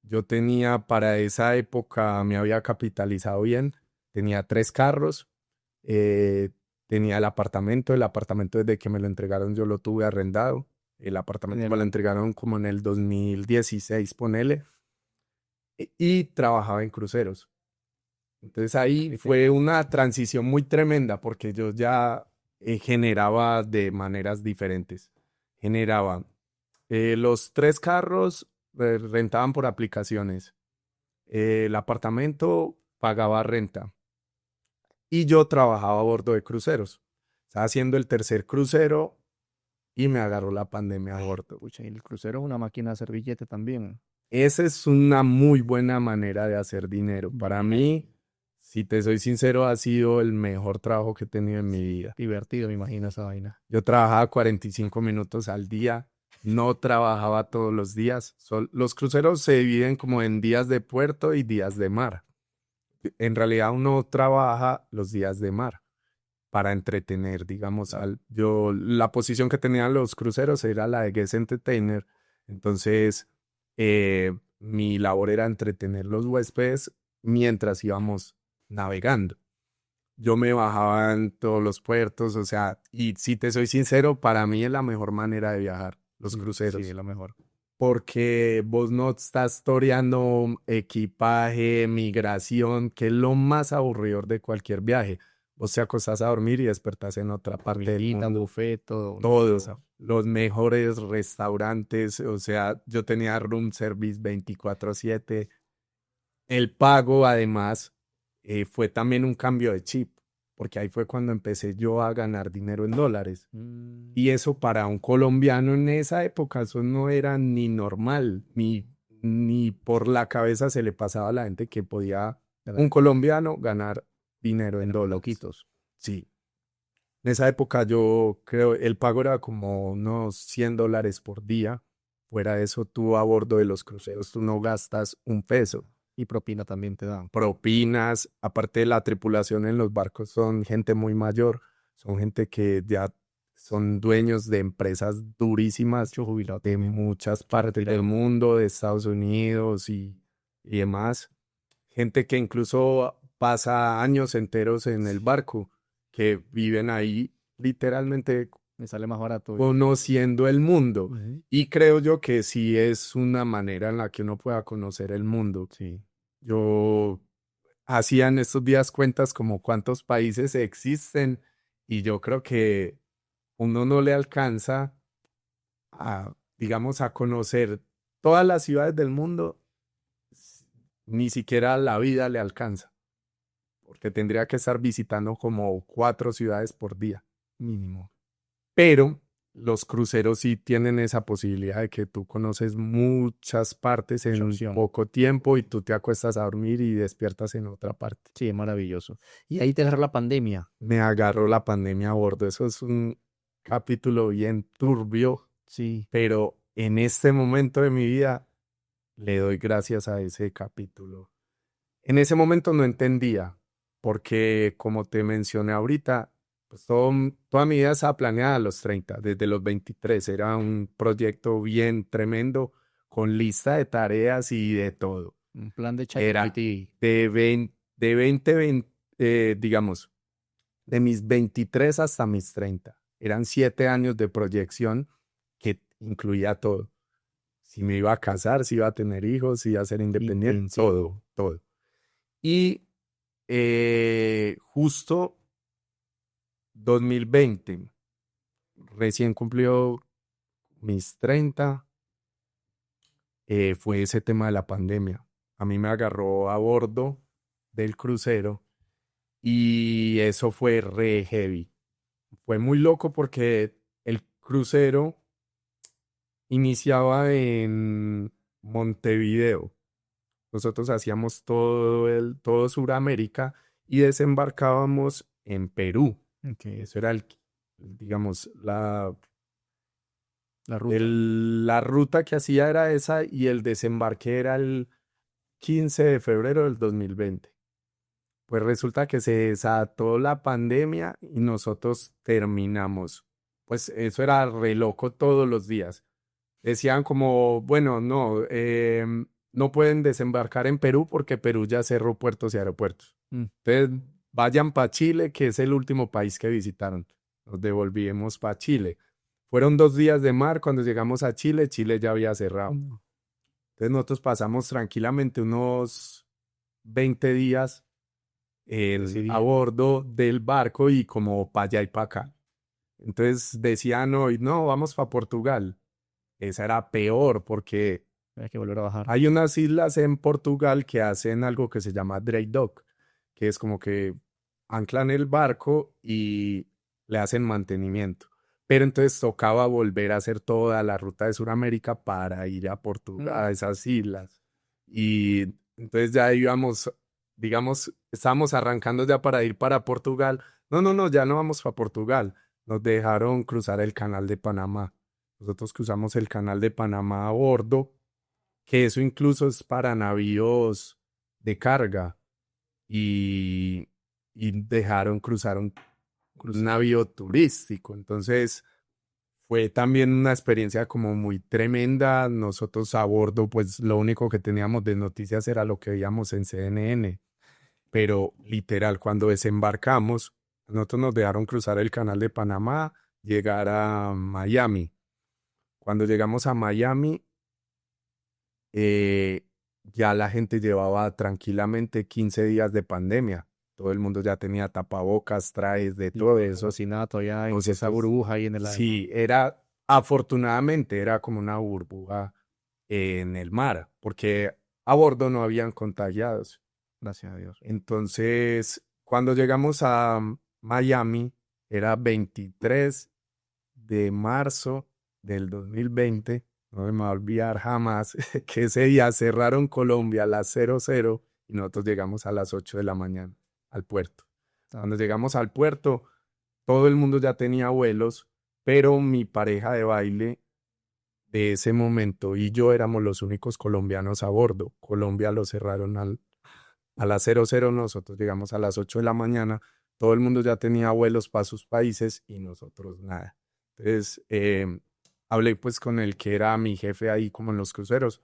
yo tenía para esa época, me había capitalizado bien, tenía 3 carros, eh, tenía el apartamento desde que me lo entregaron yo lo tuve arrendado, el apartamento me lo entregaron como en el 2016, ponele, y trabajaba en cruceros. Entonces ahí fue una transición muy tremenda porque yo ya generaba de maneras diferentes. Generaba los 3 carros rentaban por aplicaciones. El apartamento pagaba renta y yo trabajaba a bordo de cruceros. Estaba haciendo el tercer crucero y me agarró la pandemia a bordo. Pucha, y el crucero es una máquina de hacer billete también. Esa es una muy buena manera de hacer dinero. Para mí, si te soy sincero, ha sido el mejor trabajo que he tenido en mi vida. Divertido, me imagino esa vaina. Yo trabajaba 45 minutos al día, no trabajaba todos los días. Los cruceros se dividen como en días de puerto y días de mar. En realidad uno trabaja los días de mar para entretener, digamos. La posición que tenían los cruceros era la de guest entertainer. Entonces, mi labor era entretener los huéspedes mientras íbamos navegando. Yo me bajaba en todos los puertos, o sea, y si te soy sincero, para mí es la mejor manera de viajar, los cruceros. Sí, es lo mejor. Porque vos no estás toreando equipaje, migración, que es lo más aburridor de cualquier viaje. Vos te acostás a dormir y despertás en otra parte del Comidita, mundo. buffet, todo. Todos, los mejores restaurantes, o sea, yo tenía room service 24/7. El pago, además, fue también un cambio de chip, porque ahí fue cuando empecé yo a ganar dinero en dólares. Mm. Y eso para un colombiano en esa época, eso no era ni normal, ni por la cabeza se le pasaba a la gente que podía un colombiano ganar dinero en Pero dólares. loquitos. Sí. En esa época yo creo el pago era como unos $100 por día. fuera de eso, tú a bordo de los cruceros, tú no gastas un peso. Y propina también te dan. Propinas, aparte de la tripulación en los barcos, son gente muy mayor, son gente que ya son dueños de empresas durísimas Mucho jubilado de también. muchas partes del mundo, de Estados Unidos y demás. Gente que incluso pasa años enteros en el barco, que viven ahí literalmente Me sale más barato. conociendo el mundo. Ujú. Y creo yo que sí es una manera en la que uno pueda conocer el mundo. Sí. Yo hacía en estos días cuentas como cuántos países existen y yo creo que uno no le alcanza a, digamos, a conocer todas las ciudades del mundo, ni siquiera la vida le alcanza, porque tendría que estar visitando como 4 ciudades por día, mínimo. Pero los cruceros sí tienen esa posibilidad de que tú conoces muchas partes en Mucha opción. poco tiempo y tú te acuestas a dormir y despiertas en otra parte. Sí, es maravilloso. Y ahí te agarró la pandemia. Me agarró la pandemia a bordo. Eso es un capítulo bien turbio, Sí. pero en este momento de mi vida le doy gracias a ese capítulo. En ese momento no entendía, porque como te mencioné ahorita, pues toda mi vida estaba planeada a los 30, desde los 23. Era un proyecto bien tremendo, con lista de tareas y de todo. Un plan de Era ChatGPT. de 20, digamos, de mis 23 hasta mis 30. Eran 7 años de proyección que incluía todo. Si me iba a casar, si iba a tener hijos, si iba a ser independiente, Intensivo. todo. Y justo 2020, recién cumplió mis 30, fue ese tema de la pandemia. A mí me agarró a bordo del crucero y eso fue re heavy. Fue muy loco porque el crucero iniciaba en Montevideo. Nosotros hacíamos todo Sudamérica y desembarcábamos en Perú. Okay. Eso era digamos, La ruta. la ruta que hacía era esa y el desembarque era el 15 de febrero del 2020. Pues resulta que se desató la pandemia y nosotros terminamos. Pues eso era re loco todos los días. Decían como, bueno, no, no pueden desembarcar en Perú porque Perú ya cerró puertos y aeropuertos. Mm. Entonces, vayan para Chile, que es el último país que visitaron. Nos devolvimos para Chile. Fueron 2 días de mar. Cuando llegamos a Chile, Chile ya había cerrado. Entonces, nosotros pasamos tranquilamente unos 20 días a bordo del barco y como para allá y para acá. Entonces, decían hoy, no, vamos para Portugal. Esa era peor porque Hay que volver a bajar. hay unas islas en Portugal que hacen algo que se llama dry dock, que es como que anclan el barco y le hacen mantenimiento. Pero entonces tocaba volver a hacer toda la ruta de Sudamérica para ir a Portugal, a esas islas. Y entonces ya íbamos, digamos, estábamos arrancando ya para ir para Portugal. No, ya no vamos para Portugal. Nos dejaron cruzar el canal de Panamá. Nosotros cruzamos el canal de Panamá a bordo, que eso incluso es para navíos de carga. Y, cruzaron un navío turístico. Entonces fue también una experiencia como muy tremenda. Nosotros a bordo, pues lo único que teníamos de noticias era lo que veíamos en CNN. Pero literal, cuando desembarcamos, nosotros nos dejaron cruzar el canal de Panamá, llegar a Miami. Cuando llegamos a Miami, ya la gente llevaba tranquilamente 15 días de pandemia. Todo el mundo ya tenía tapabocas, trajes, de todo eso. Cocinato ya en Entonces, esa burbuja ahí en el aire. Sí, afortunadamente era como una burbuja en el mar, porque a bordo no habían contagiados. Gracias a Dios. Entonces, cuando llegamos a Miami, era 23 de marzo del 2020. No me va a olvidar jamás que ese día cerraron Colombia a las 00 y nosotros llegamos a las 8 de la mañana al puerto. Cuando llegamos al puerto, todo el mundo ya tenía vuelos, pero mi pareja de baile de ese momento y yo éramos los únicos colombianos a bordo. Colombia lo cerraron a las 00, nosotros llegamos a las 8 de la mañana, todo el mundo ya tenía vuelos para sus países y nosotros nada. Entonces, hablé pues con el que era mi jefe ahí como en los cruceros.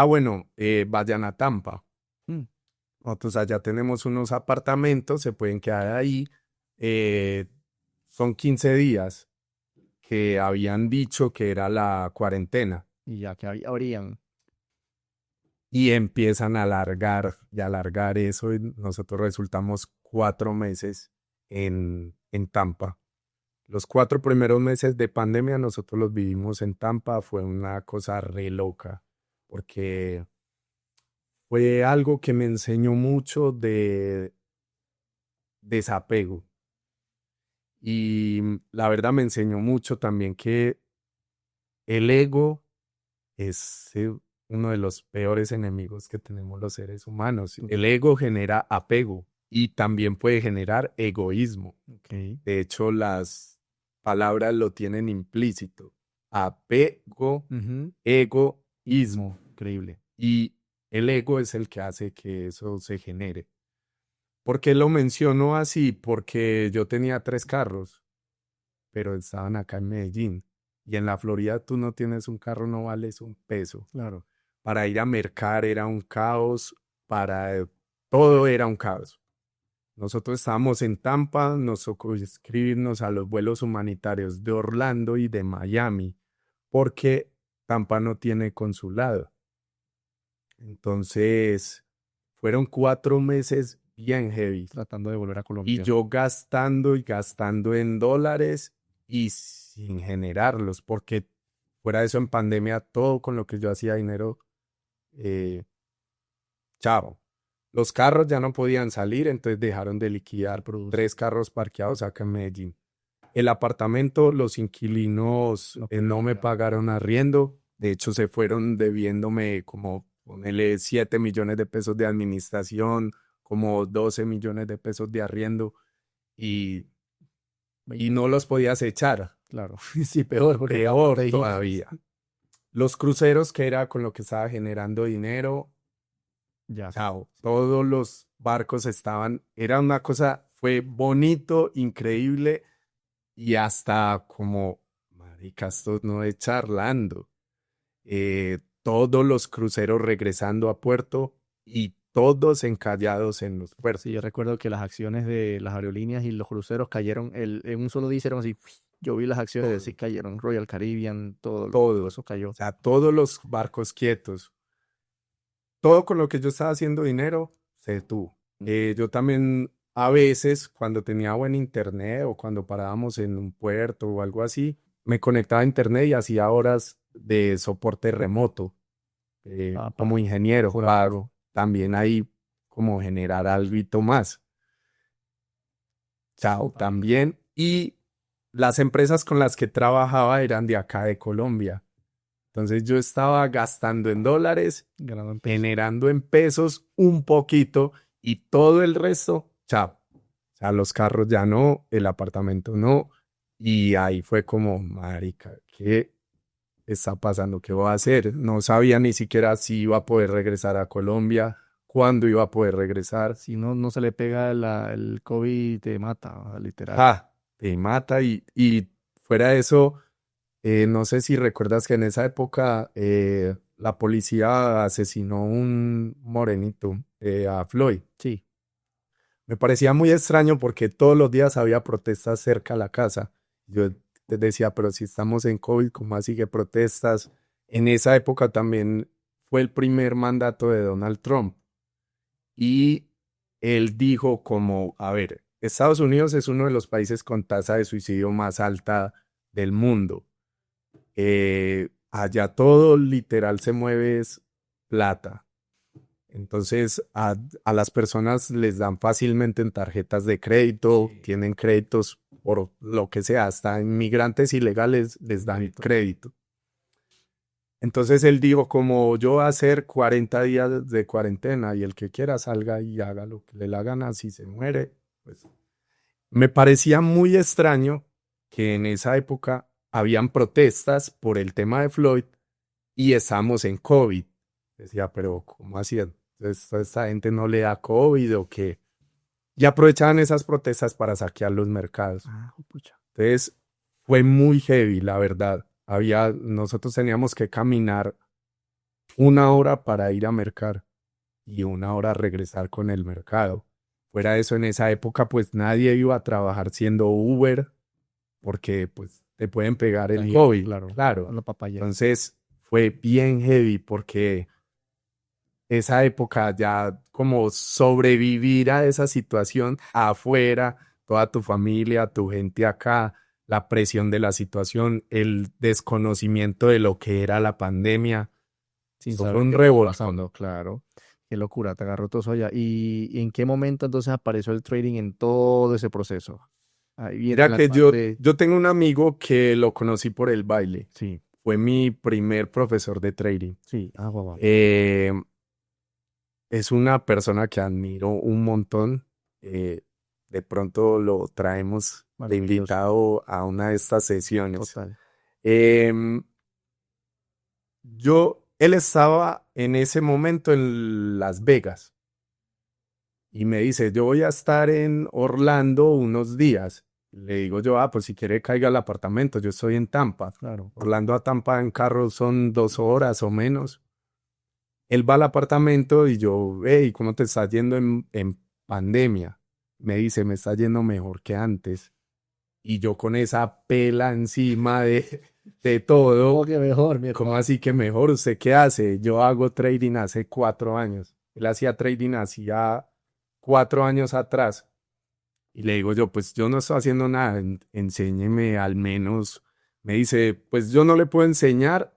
Bueno, vayan a Tampa. Mm. Nosotros allá tenemos unos apartamentos, se pueden quedar ahí. Son 15 días que habían dicho que era la cuarentena. Y ya que habrían. Y empiezan a alargar y alargar eso. Y nosotros resultamos 4 meses en Tampa. Los 4 primeros meses de pandemia nosotros los vivimos en Tampa. Fue una cosa re loca porque fue algo que me enseñó mucho de desapego. Y la verdad me enseñó mucho también que el ego es uno de los peores enemigos que tenemos los seres humanos. El ego genera apego y también puede generar egoísmo. Okay. De hecho, las palabras lo tienen implícito. Apego, egoísmo. Increíble. Y el ego es el que hace que eso se genere. ¿Por qué lo menciono así? Porque yo tenía 3 carros, pero estaban acá en Medellín. Y en la Florida tú no tienes un carro, no vales un peso. Claro. Para ir a mercar era un caos, todo era un caos. Nosotros estábamos en Tampa, nos tocó inscribirnos a los vuelos humanitarios de Orlando y de Miami, porque Tampa no tiene consulado. Entonces, fueron 4 meses bien heavy. Tratando de volver a Colombia. Y yo gastando y gastando en dólares y sin generarlos, porque fuera de eso en pandemia, todo con lo que yo hacía dinero, chao. Los carros ya no podían salir, entonces dejaron de liquidar 3 carros parqueados acá en Medellín. El apartamento, los inquilinos no me pagaron arriendo. De hecho, se fueron debiéndome como, ponele 7 millones de pesos de administración, como 12 millones de pesos de arriendo y no los podías echar. Claro. Sí, peor. Porque Peor todavía. Los cruceros, que era con lo que estaba generando dinero, ya. Chao. Todos los barcos era una cosa, fue bonito, increíble y hasta como, marica, esto no es charlando. Todos los cruceros regresando a puerto y todos encallados en los puertos. Sí, yo recuerdo que las acciones de las aerolíneas y los cruceros cayeron, en un solo día hicieron así, yo vi las acciones sí cayeron, Royal Caribbean, todo eso cayó. O sea, todos los barcos quietos. Todo con lo que yo estaba haciendo dinero se detuvo. Yo también a veces cuando tenía buen internet o cuando parábamos en un puerto o algo así, me conectaba a internet y hacía horas de soporte remoto como ingeniero. Pago. También ahí como generar algo más. Chao, también. Y las empresas con las que trabajaba eran de acá de Colombia. Entonces yo estaba gastando en dólares, generando en pesos un poquito y todo el resto, chao. O sea, los carros ya no, el apartamento no. Y ahí fue como, marica, ¿qué está pasando? ¿Qué voy a hacer? No sabía ni siquiera si iba a poder regresar a Colombia, cuándo iba a poder regresar. Si no se le pega el COVID, te mata, literal. Te mata y fuera de eso... no sé si recuerdas que en esa época la policía asesinó un morenito, a Floyd. Sí. Me parecía muy extraño porque todos los días había protestas cerca a la casa. Yo decía, pero si estamos en COVID, ¿cómo así que protestas? En esa época también fue el primer mandato de Donald Trump. Y él dijo como, a ver, Estados Unidos es uno de los países con tasa de suicidio más alta del mundo. Allá todo literal se mueve es plata. Entonces a las personas les dan fácilmente en tarjetas de crédito, tienen créditos por lo que sea, hasta inmigrantes ilegales les dan crédito. Entonces él dijo, como yo voy a hacer 40 días de cuarentena y el que quiera salga y haga lo que le la gana, si se muere, pues me parecía muy extraño que en esa época habían protestas por el tema de Floyd y estábamos en COVID. Decía, pero ¿cómo así? Entonces, ¿a esta gente no le da COVID o qué? Y aprovechaban esas protestas para saquear los mercados. Pucha. Entonces, fue muy heavy, la verdad. Nosotros teníamos que caminar 1 hora para ir a mercar y 1 hora regresar con el mercado. Fuera de eso, en esa época, pues nadie iba a trabajar siendo Uber porque, pues, te pueden pegar el Ahí, COVID. claro. Claro. La papaya. Entonces, fue bien heavy porque esa época ya como sobrevivir a esa situación afuera, toda tu familia, tu gente acá, la presión de la situación, el desconocimiento de lo que era la pandemia. Sin Eso saber fue un qué estaba revolcón. pasando, claro. Qué locura, te agarró todo eso allá. ¿Y en qué momento entonces apareció el trading en todo ese proceso? Ahí viene Mira la que parte... yo tengo un amigo que lo conocí por el baile. Sí, Fue mi primer profesor de trading. sí. Guau. Es una persona que admiro un montón. De pronto lo traemos de Maravilloso. invitado a una de estas sesiones. Total. Em, él estaba en ese momento en Las Vegas y me dice, yo voy a estar en Orlando unos días. Le digo yo, pues si quiere caiga al apartamento, yo estoy en Tampa. Claro. Orlando a Tampa en carro son 2 horas o menos. Él va al apartamento y yo, hey, ¿cómo te está yendo en pandemia? Me dice, me está yendo mejor que antes. Y yo con esa pela encima de todo. ¿Cómo que mejor, mi ¿Cómo hermano? así que mejor? ¿Usted qué hace? Yo hago trading hace 4 años. Él hacía trading hacía 4 años atrás. Y le digo yo, pues yo no estoy haciendo nada, enséñeme al menos. Me dice, pues yo no le puedo enseñar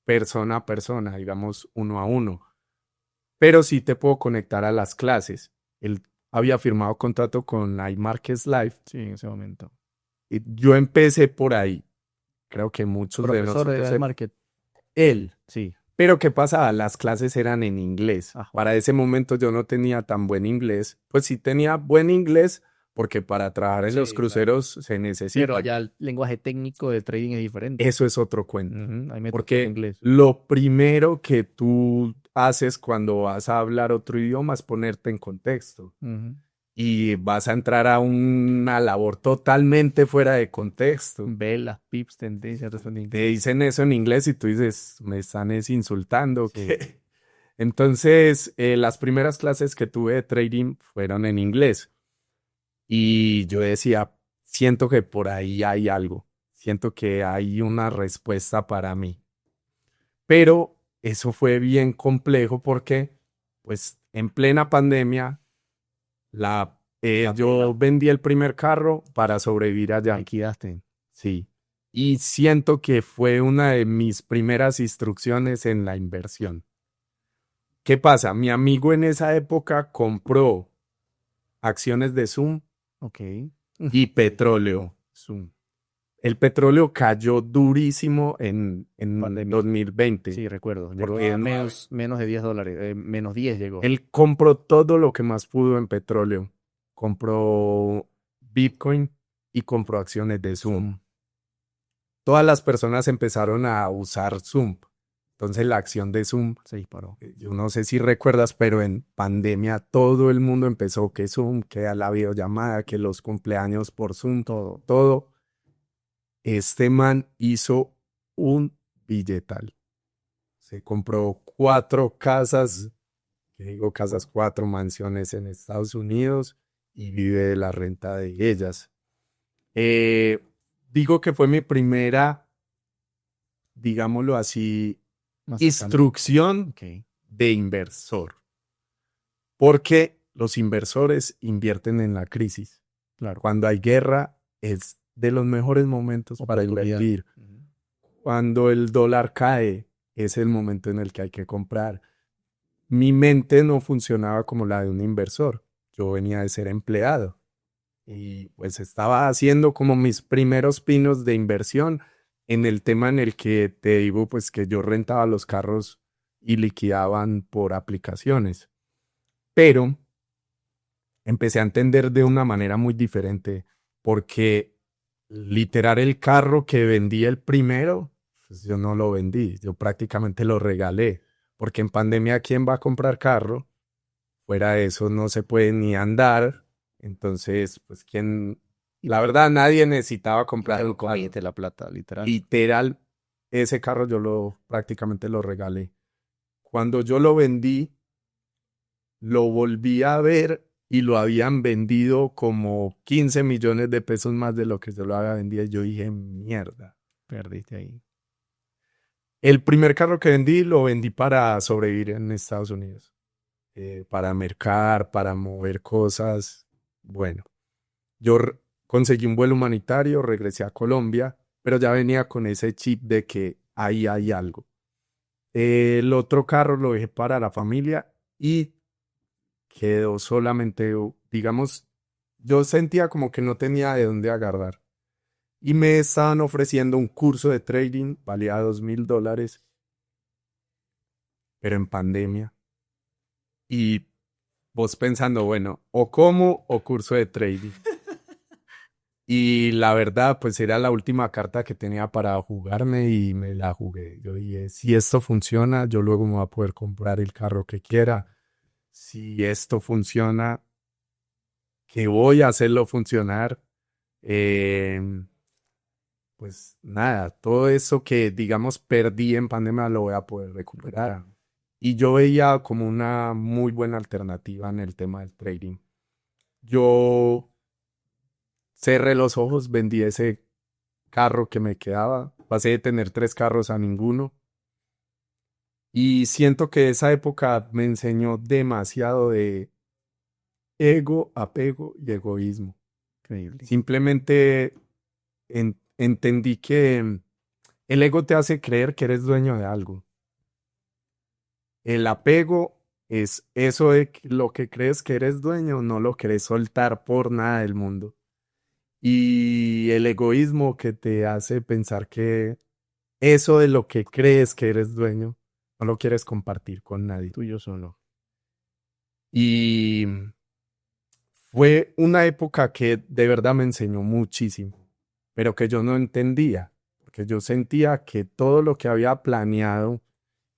persona a persona, digamos uno a uno, pero sí te puedo conectar a las clases. Él había firmado contrato con iMarkets Live Sí, en ese momento. y yo empecé por ahí. Creo que muchos de Profesor nosotros... de market. Él. Sí. Pero ¿qué pasaba? Las clases eran en inglés. Ah. Para ese momento yo no tenía tan buen inglés. Pues sí tenía buen inglés porque para trabajar en Sí, los claro. cruceros se necesita. Pero allá el lenguaje técnico de trading es diferente. Eso es otro cuento. Ahí me tocó Porque inglés. lo primero que tú haces cuando vas a hablar otro idioma es ponerte en contexto. Y vas a entrar a una labor totalmente fuera de contexto. Velas, pips, tendencias, todo eso en Te inglés. dicen eso en inglés y tú dices, me están insultando. Sí. ¿Qué? Entonces, las primeras clases que tuve de trading fueron en inglés. Y yo decía, siento que por ahí hay algo. Siento que hay una respuesta para mí. Pero eso fue bien complejo porque, pues, en plena pandemia, yo vendí el primer carro para sobrevivir allá. Liquidaste. Sí. Y siento que fue una de mis primeras instrucciones en la inversión. ¿Qué pasa? Mi amigo en esa época compró acciones de Zoom Ok. y petróleo. Zoom. El petróleo cayó durísimo en Pandemia. 2020. Sí, recuerdo. Porque Llegó a menos de $10. Menos 10 llegó. él compró todo lo que más pudo en petróleo. Compró Bitcoin y compró acciones de Zoom. Todas las personas empezaron a usar Zoom. Entonces la acción de Zoom Se disparó. Yo no sé si recuerdas, pero en pandemia todo el mundo empezó que Zoom, que a la videollamada, que los cumpleaños por Zoom, todo. Este man hizo un billetal. Se compró 4 casas, que digo casas, 4 mansiones en Estados Unidos y vive de la renta de ellas. Digo que fue mi primera, digámoslo así, instrucción de inversor. Porque los inversores invierten en la crisis. Claro. Cuando hay guerra es de los mejores momentos para invertir. Cuando el dólar cae es el momento en el que hay que comprar. Mi mente no funcionaba como la de un inversor. Yo venía de ser empleado y pues estaba haciendo como mis primeros pinos de inversión en el tema en el que te digo pues que yo rentaba los carros y liquidaban por aplicaciones. Pero empecé a entender de una manera muy diferente porque literal el carro que vendí el primero, pues yo no lo vendí, yo prácticamente lo regalé, porque en pandemia ¿quién va a comprar carro? Fuera de eso no se puede ni andar, entonces pues la verdad nadie necesitaba comprar un carro. La plata, literal. Literal, ese carro prácticamente lo regalé. Cuando yo lo vendí, lo volví a ver y lo habían vendido como 15 millones de pesos más de lo que yo lo había vendido. Y yo dije, mierda. Perdiste ahí. El primer carro que vendí lo vendí para sobrevivir en Estados Unidos. Para mercar, para mover cosas. Bueno, yo conseguí un vuelo humanitario, regresé a Colombia, pero ya venía con ese chip de que ahí hay algo. El otro carro lo dejé para la familia y quedó solamente, digamos, yo sentía como que no tenía de dónde agarrar. Y me estaban ofreciendo un curso de trading, valía $2,000, pero en pandemia. Y vos pensando, bueno, o como o curso de trading. Y la verdad, pues era la última carta que tenía para jugarme y me la jugué. Yo dije, si esto funciona, yo luego me voy a poder comprar el carro que quiera. Si esto funciona, que voy a hacerlo funcionar. Pues nada, todo eso que digamos perdí en pandemia lo voy a poder recuperar. Y yo veía como una muy buena alternativa en el tema del trading. Yo cerré los ojos, vendí ese carro que me quedaba, pasé de tener 3 carros a ninguno. Y siento que esa época me enseñó demasiado de ego, apego y egoísmo. Increíble. Simplemente entendí que el ego te hace creer que eres dueño de algo. El apego es eso de lo que crees que eres dueño, no lo querés soltar por nada del mundo. Y el egoísmo que te hace pensar que eso de lo que crees que eres dueño, no lo quieres compartir con nadie. Tuyo solo. Y fue una época que de verdad me enseñó muchísimo, pero que yo no entendía, porque yo sentía que todo lo que había planeado,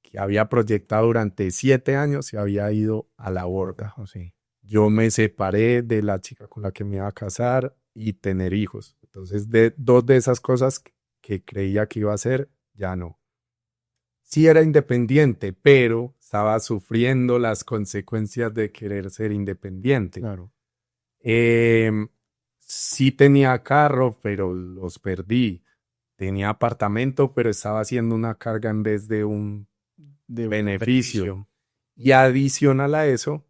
que había proyectado durante 7 años, se había ido a la borda. Sí. Yo me separé de la chica con la que me iba a casar y tener hijos. Entonces, dos de esas cosas que creía que iba a hacer, ya no. Sí era independiente, pero estaba sufriendo las consecuencias de querer ser independiente. Claro. Sí tenía carro, pero los perdí. Tenía apartamento, pero estaba haciendo una carga en vez de un beneficio. Y adicional a eso,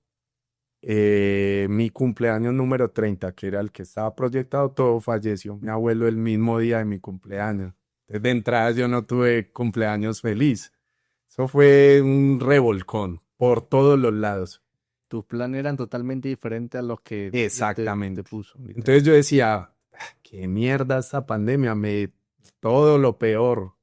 mi cumpleaños número 30, que era el que estaba proyectado, todo falleció. Mi abuelo el mismo día de mi cumpleaños. Entonces, de entrada yo no tuve cumpleaños feliz. Eso fue un revolcón por todos los lados. Tus planes eran totalmente diferentes a los que Exactamente. te puso. ¿Viste? Entonces yo decía, qué mierda esta pandemia, todo lo peor.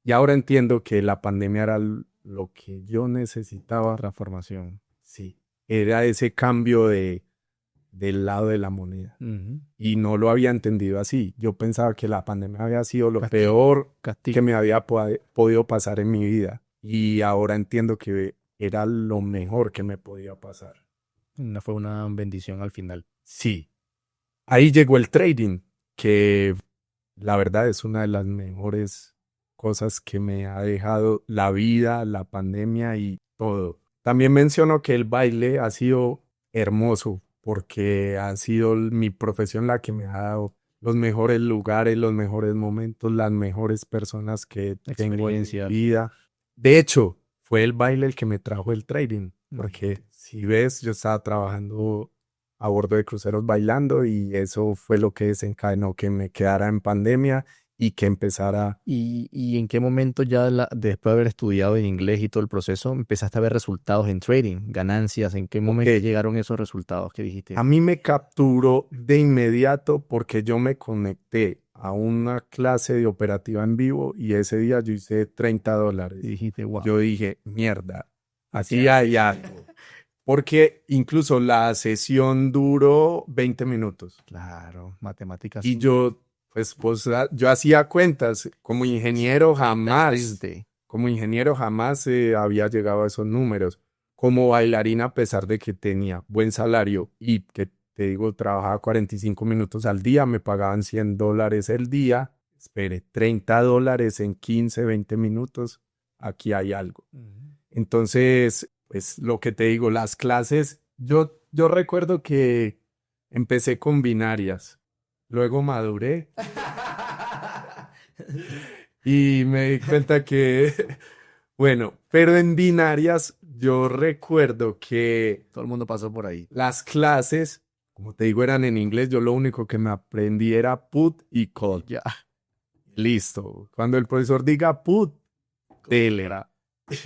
Y ahora entiendo que la pandemia era lo que yo necesitaba. Transformación. Sí, era ese cambio del lado de la moneda. Y no lo había entendido así. Yo pensaba que la pandemia había sido lo peor que me había podido pasar en mi vida. Y ahora entiendo que era lo mejor que me podía pasar. Fue una bendición al final. Sí. Ahí llegó el trading, que la verdad es una de las mejores cosas que me ha dejado la vida, la pandemia y todo. También menciono que el baile ha sido hermoso porque ha sido mi profesión la que me ha dado los mejores lugares, los mejores momentos, las mejores personas que tengo en mi vida. De hecho, fue el baile el que me trajo el trading, porque si ves, yo estaba trabajando a bordo de cruceros bailando y eso fue lo que desencadenó que me quedara en pandemia y que empezara. ¿Y en qué momento ya después de haber estudiado en inglés y todo el proceso, empezaste a ver resultados en trading, ganancias? ¿En qué momento llegaron esos resultados que dijiste? A mí me capturó de inmediato porque yo me conecté a una clase de operativa en vivo y ese día yo hice $30. Y dijiste, wow. Yo dije, mierda, así hay algo. Porque incluso la sesión duró 20 minutos. Claro, matemáticas. Y yo pues yo hacía cuentas, Triste. como ingeniero jamás había llegado a esos números. Como bailarina, a pesar de que tenía buen salario y que, te digo, trabajaba 45 minutos al día, me pagaban $100 el día. Espere, $30 en 15, 20 minutos, aquí hay algo. Entonces, pues lo que te digo, las clases, yo recuerdo que empecé con binarias, luego maduré y me di cuenta que, bueno, pero en binarias yo recuerdo que Todo el mundo pasó por ahí. las clases, como te digo, eran en inglés, yo lo único que me aprendí era put y call. Ya. Listo. Cuando el profesor diga put, dele.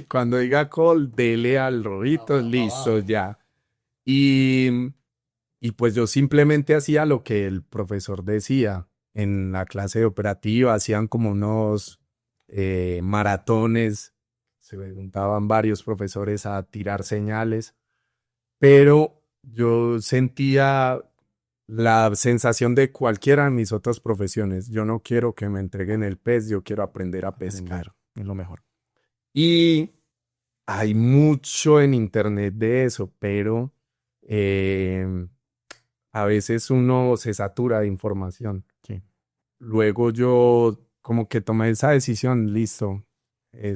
Cuando diga call, dele al rojito, listo, ya. Y, y pues yo simplemente hacía lo que el profesor decía. En la clase de operativa hacían como unos maratones, se juntaban varios profesores a tirar señales, pero yo sentía la sensación de cualquiera de mis otras profesiones. Yo no quiero que me entreguen el pez, yo quiero aprender a pescar. Es lo mejor. Y hay mucho en internet de eso, pero a veces uno se satura de información. Sí. Luego yo como que tomé esa decisión, listo.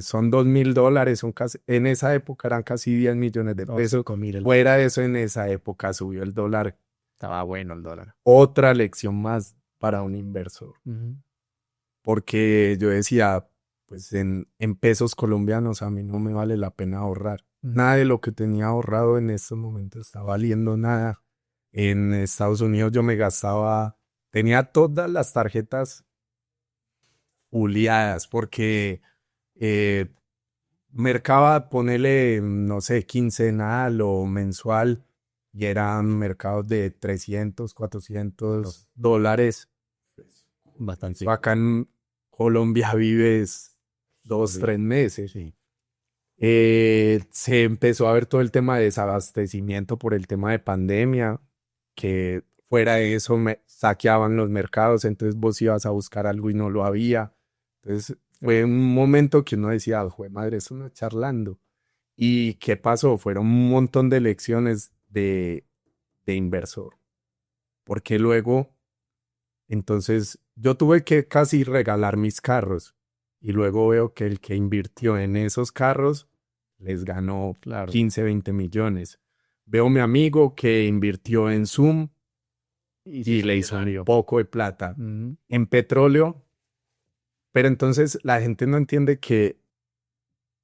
Son $2,000, en esa época eran casi 10 millones de pesos. 5.000. Fuera de eso, en esa época subió el dólar. Estaba bueno el dólar. Otra lección más para un inversor. Porque yo decía, pues en pesos colombianos a mí no me vale la pena ahorrar. Nada de lo que tenía ahorrado en estos momentos está valiendo nada. En Estados Unidos yo me gastaba, tenía todas las tarjetas fuleadas porque mercaba, ponerle, no sé, quincenal o mensual y eran mercados de 300, $400. Bastante. Acá en Colombia vives 2, 3 meses. Sí. Se empezó a ver todo el tema de desabastecimiento por el tema de pandemia, que fuera de eso me saqueaban los mercados, entonces vos ibas a buscar algo y no lo había. Entonces fue un momento que uno decía, jue madre, eso no es charlando. ¿Y qué pasó? Fueron un montón de lecciones de inversor. Porque luego, entonces, yo tuve que casi regalar mis carros. Y luego veo que el que invirtió en esos carros les ganó 15, 20 millones. Veo a mi amigo que invirtió en Zoom y le hizo un poco de plata. En petróleo. Pero entonces la gente no entiende que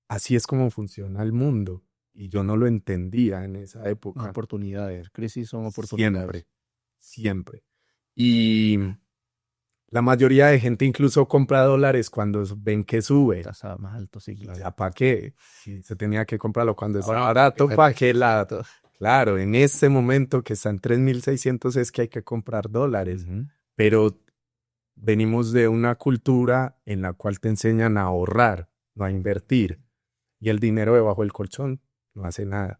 así es como funciona el mundo. Y yo no lo entendía en esa época. Oportunidades. Crisis son oportunidades. Siempre. Y la mayoría de gente incluso compra dólares cuando ven que sube. Tasa más alto, sí. Claro. ¿Ya para qué? Si se tenía que comprarlo cuando está barato, ¿para qué lado? Claro, en este momento que está en 3,600 es que hay que comprar dólares. Pero venimos de una cultura en la cual te enseñan a ahorrar, no a invertir. Y el dinero debajo del colchón no hace nada.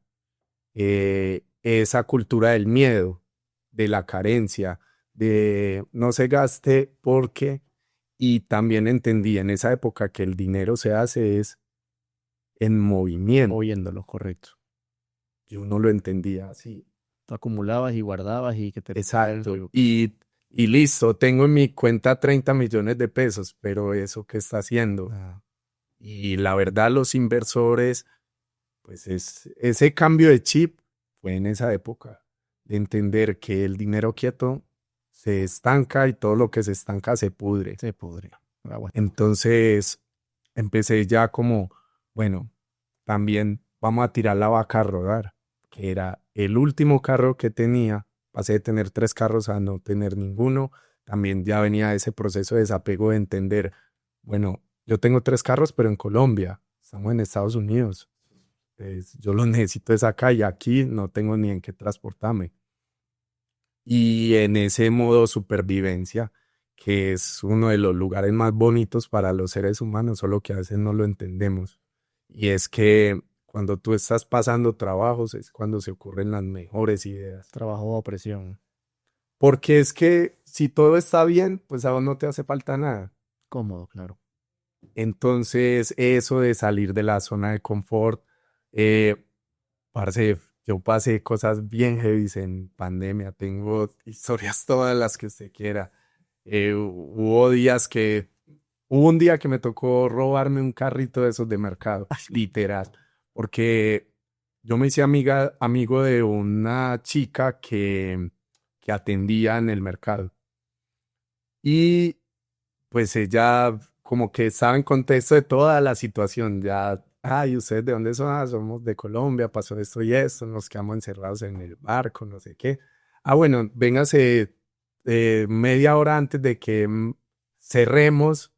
Esa cultura del miedo, de la carencia, de no se gaste porque, y también entendí en esa época que el dinero se hace es en movimiento. Oyéndolo, correcto. Yo no lo entendía así. Tú acumulabas y guardabas y que te... Exacto. Y listo, tengo en mi cuenta 30 millones de pesos, pero ¿eso qué está haciendo? Y la verdad, los inversores, pues ese cambio de chip fue en esa época, de entender que el dinero quieto se estanca y todo lo que se estanca se pudre. Se pudre. Entonces empecé ya como, bueno, también vamos a tirar la vaca a rodar, que era el último carro que tenía. Pasé de tener 3 carros a no tener ninguno. También ya venía ese proceso de desapego de entender, bueno, yo tengo 3 carros, pero en Colombia, estamos en Estados Unidos. Pues yo lo necesito es acá y aquí no tengo ni en qué transportarme. Y en ese modo supervivencia, que es uno de los lugares más bonitos para los seres humanos, solo que a veces no lo entendemos. Y es que cuando tú estás pasando trabajos es cuando se ocurren las mejores ideas. Trabajo bajo presión. Porque es que si todo está bien, pues a vos no te hace falta nada. Cómodo, claro. Entonces, eso de salir de la zona de confort, eh, parce, yo pasé cosas bien heavy en pandemia. Tengo historias todas las que usted quiera. Hubo días que, hubo un día que me tocó robarme un carrito de esos de mercado, literal, porque yo me hice amigo de una chica que atendía en el mercado. Y pues ella como que estaba en contexto de toda la situación. Ya, ay, ¿ustedes de dónde son? Ah, somos de Colombia, pasó esto y esto, nos quedamos encerrados en el barco, no sé qué. Ah, bueno, véngase media hora antes de que cerremos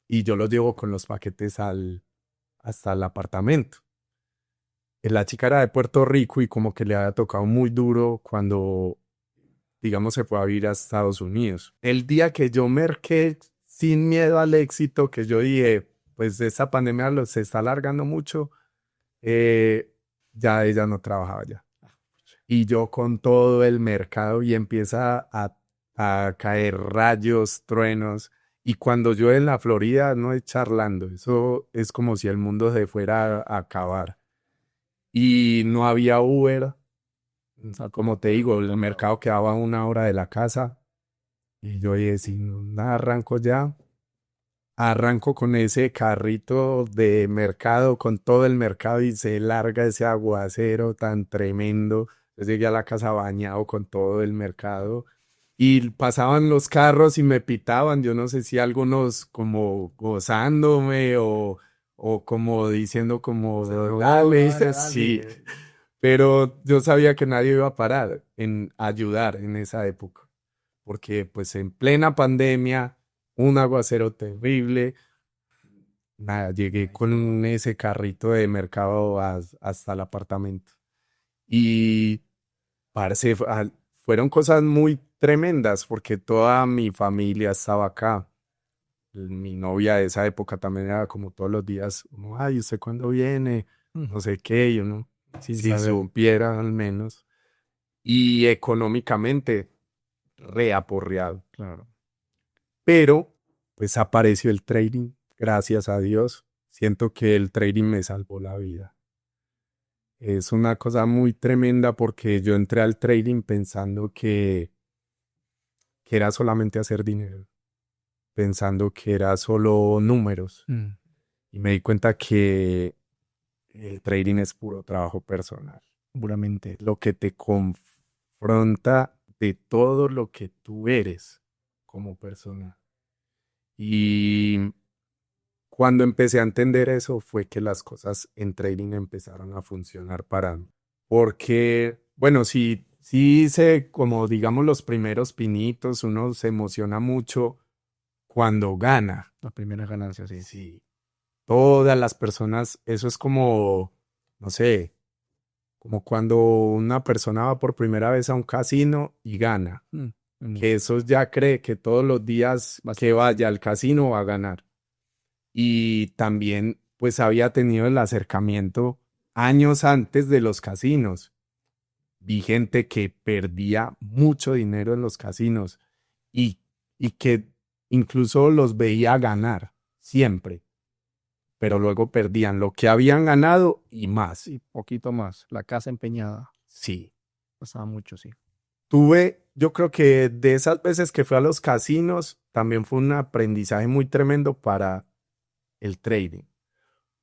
y yo los llevo con los paquetes hasta el apartamento. La chica era de Puerto Rico y como que le había tocado muy duro cuando, digamos, se fue a vivir a Estados Unidos. El día que yo merqué sin miedo al éxito, que yo dije, pues esta pandemia se está alargando mucho, eh, ya ella no trabajaba ya. Y yo con todo el mercado y empieza a caer rayos, truenos. Y cuando yo en la Florida no es charlando, eso es como si el mundo se fuera a acabar. Y no había Uber, como te digo, el mercado quedaba a 1 hora de la casa. Y yo dije, si no arranco ya, arranco con ese carrito de mercado, con todo el mercado y se larga ese aguacero tan tremendo. Yo llegué a la casa bañado con todo el mercado y pasaban los carros y me pitaban. Yo no sé si algunos como gozándome o como diciendo como, dale, sí. Pero yo sabía que nadie iba a parar en ayudar en esa época porque pues en plena pandemia, un aguacero terrible, nada, llegué con ese carrito de mercado hasta el apartamento. Y parce, fueron cosas muy tremendas porque toda mi familia estaba acá. Mi novia de esa época también era como todos los días, como, ay, ¿usted cuándo viene? No sé qué, yo no, Sin si saber. supiera al menos. Y económicamente, reaporreado. Claro. Pero, pues apareció el trading, gracias a Dios. Siento que el trading me salvó la vida. Es una cosa muy tremenda porque yo entré al trading pensando que era solamente hacer dinero, pensando que era solo números. Mm. Y me di cuenta que el trading es puro trabajo personal. Seguramente. Lo que te confronta de todo lo que tú eres como persona. Y cuando empecé a entender eso fue que las cosas en trading empezaron a funcionar para mí. Porque, bueno, sí hice como digamos los primeros pinitos, uno se emociona mucho cuando gana. Las primeras ganancias, sí. Sí, todas las personas, eso es como, no sé, como cuando una persona va por primera vez a un casino y gana. Que eso ya cree que todos los días que vaya al casino va a ganar. Y también pues había tenido el acercamiento años antes de los casinos. Vi gente que perdía mucho dinero en los casinos y, y que incluso los veía ganar siempre, pero luego perdían lo que habían ganado y más. Y poquito más. La casa empeñada. Sí. Pasaba mucho, sí. Yo creo que de esas veces que fui a los casinos, también fue un aprendizaje muy tremendo para el trading.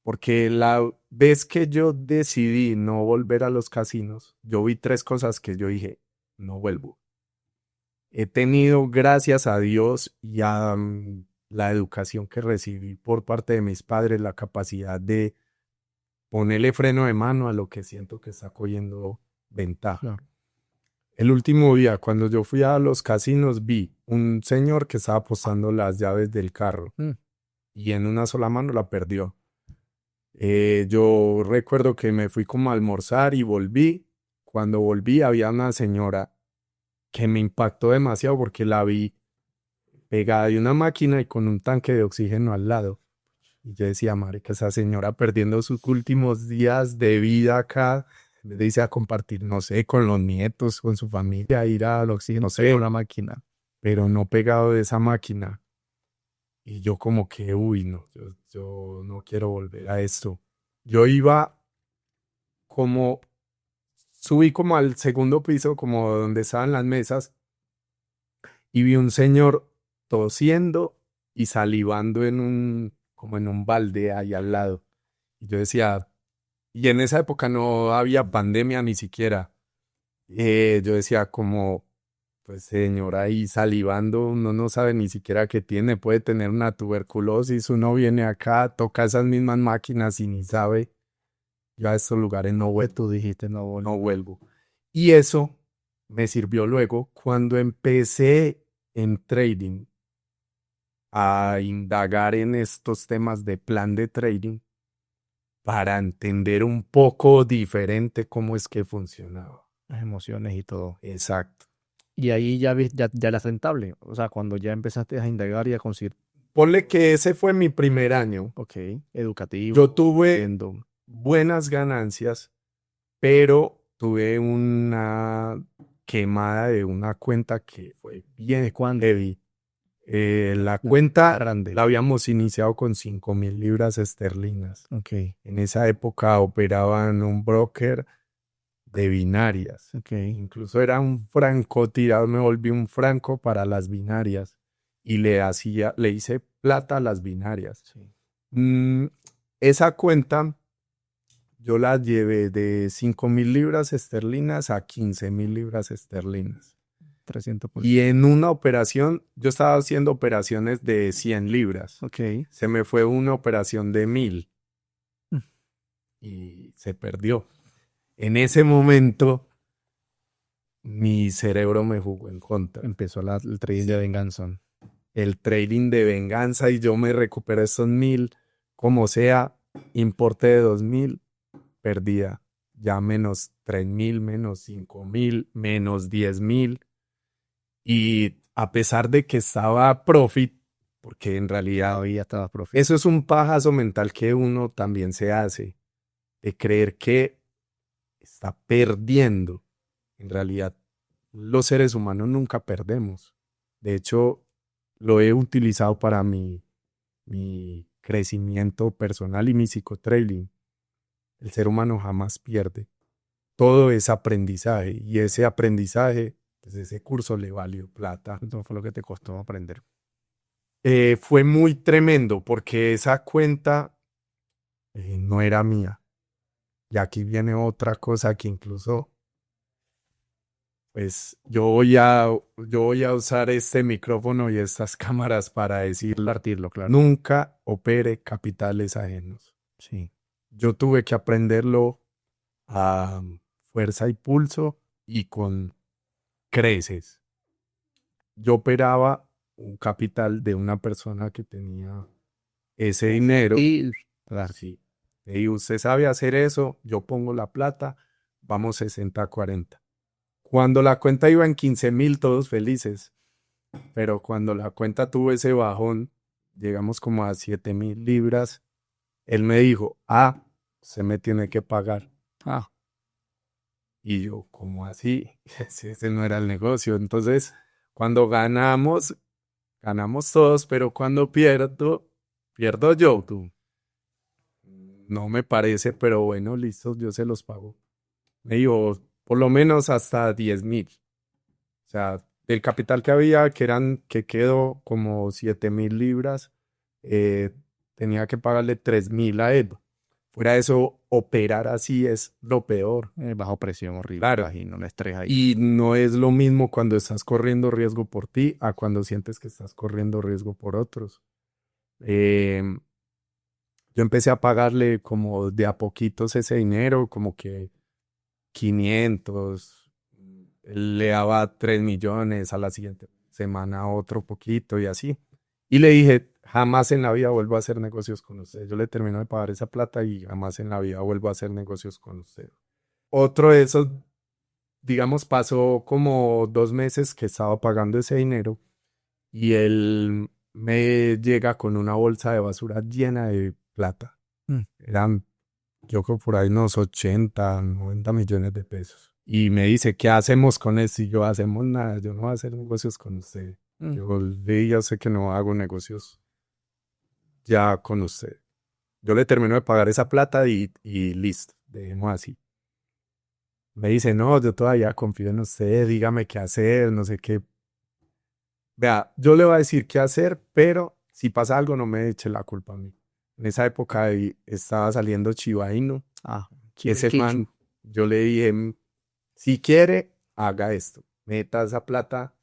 Porque la vez que yo decidí no volver a los casinos, yo vi 3 cosas que yo dije, no vuelvo. He tenido, gracias a Dios y a la educación que recibí por parte de mis padres, la capacidad de ponerle freno de mano a lo que siento que está cogiendo ventaja. Claro. El último día, cuando yo fui a los casinos, vi un señor que estaba apostando las llaves del carro y en una sola mano la perdió. Yo recuerdo que me fui como a almorzar y volví. Cuando volví había una señora que me impactó demasiado porque la vi pegada de una máquina y con un tanque de oxígeno al lado. Y yo decía, marica, esa señora perdiendo sus últimos días de vida acá En vez de irse a compartir, no sé, con los nietos, con su familia, ir al oxígeno, No no sé, sé, una máquina. pero no pegado de esa máquina. Y yo como que, uy, no, yo no quiero volver a esto. Yo iba como, subí como al segundo piso, como donde estaban las mesas, y vi un señor tosiendo y salivando como en un balde ahí al lado. Y yo decía, y en esa época no había pandemia ni siquiera. Yo decía como, pues señor, ahí salivando, uno no sabe ni siquiera qué tiene, puede tener una tuberculosis, uno viene acá, toca esas mismas máquinas y ni sabe. Yo a estos lugares no Que vuelvo, tú dijiste, no, bueno. no vuelvo. Y eso me sirvió luego cuando empecé en trading a indagar en estos temas de plan de trading para entender un poco diferente cómo es que funcionaba. Las emociones y todo. Exacto. Y ahí ya eras rentable. O sea, cuando ya empezaste a indagar y a conseguir, Ponle que ese fue mi primer año. ok, educativo, Yo tuve viendo. buenas ganancias, pero tuve una quemada de una cuenta que fue bien ¿Cuánto? heavy. La cuenta Grande. la habíamos iniciado con 5.000 libras esterlinas. Ok, En esa época operaban un broker de binarias. ok. Incluso era un francotirador, me volví un franco para las binarias y le hice plata a las binarias. Sí. Esa cuenta yo la llevé de 5.000 libras esterlinas a 15.000 libras esterlinas. 300%. Y en una operación, yo estaba haciendo operaciones de 100 libras. Ok. Se me fue una operación de 1.000 Mm. y se perdió. En ese momento, mi cerebro me jugó en contra. Empezó el trading de venganza. El trading de venganza y yo me recuperé esos 1.000, como sea, importe de 2.000, perdida. Ya menos 3.000, menos 5.000, menos 10.000. Y a pesar de que estaba profit, porque en realidad Todavía estabas profe. eso es un pajazo mental que uno también se hace, de creer que está perdiendo. En realidad, los seres humanos nunca perdemos. De hecho, lo he utilizado para mi crecimiento personal y mi psicotrading. El ser humano jamás pierde. Todo es aprendizaje y ese aprendizaje, pues ese curso le valió plata. Entonces fue lo que te costó aprender. Fue muy tremendo porque esa cuenta no era mía. Y aquí viene otra cosa que incluso, pues yo voy a usar este micrófono y estas cámaras para decirlo. Partirlo, claro. Nunca opere capitales ajenos. Sí. Yo tuve que aprenderlo a fuerza y pulso y con creces. Yo operaba un capital de una persona que tenía ese dinero. Y, claro. Sí. Y usted sabe hacer eso, yo pongo la plata, vamos 60-40. Cuando la cuenta iba en 15.000, todos felices. Pero cuando la cuenta tuvo ese bajón, llegamos como a 7.000 libras. Él me dijo, se me tiene que pagar. Ah, Y yo, ¿cómo así? Ese no era el negocio. Entonces, cuando ganamos todos, pero cuando pierdo yo. tú. No me parece, pero bueno, listo, yo se los pago. Me dijo, por lo menos hasta 10.000. O sea, del capital que había, que quedó como 7.000 libras, tenía que pagarle 3.000 a él. Fuera de eso, operar así es lo peor. Bajo presión horrible. Claro. Imagino, el estrés ahí. Y no es lo mismo cuando estás corriendo riesgo por ti a cuando sientes que estás corriendo riesgo por otros. Yo empecé a pagarle como de a poquitos ese dinero, como que 500, él le daba 3 millones, a la siguiente semana otro poquito y así. Y le dije, jamás en la vida vuelvo a hacer negocios con usted. Yo le termino de pagar esa plata y jamás en la vida vuelvo a hacer negocios con usted. Otro de esos, digamos, pasó como 2 meses que estaba pagando ese dinero y él me llega con una bolsa de basura llena de plata. Mm. Eran yo creo por ahí unos 80, 90 millones de pesos. Y me dice, ¿qué hacemos con esto? Y yo, hacemos nada, yo no voy a hacer negocios con usted. Yo ya sé que no hago negocios ya con usted. Yo le termino de pagar esa plata y listo, dejemos así. Me dice, no, yo todavía confío en usted, dígame qué hacer, no sé qué. Vea, yo le voy a decir qué hacer, pero si pasa algo no me eche la culpa a mí. En esa época ahí estaba saliendo Chiba Inu. Ese man, yo le dije, si quiere, haga esto. Meta esa plata,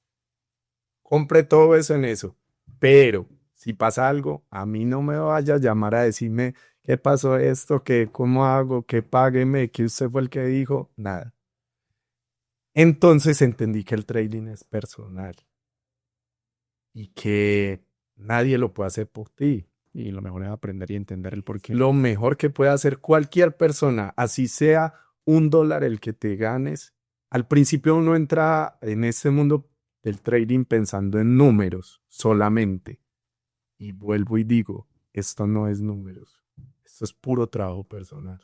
compre todo eso en eso. Pero si pasa algo, a mí no me vaya a llamar a decirme qué pasó esto, que cómo hago, que págueme, que usted fue el que dijo, nada. Entonces entendí que el trading es personal y que nadie lo puede hacer por ti. Y lo mejor es aprender y entender el porqué. Lo mejor que puede hacer cualquier persona, así sea $1 el que te ganes. Al principio uno entra en este mundo del trading pensando en números solamente. Y vuelvo y digo, esto no es números, esto es puro trabajo personal.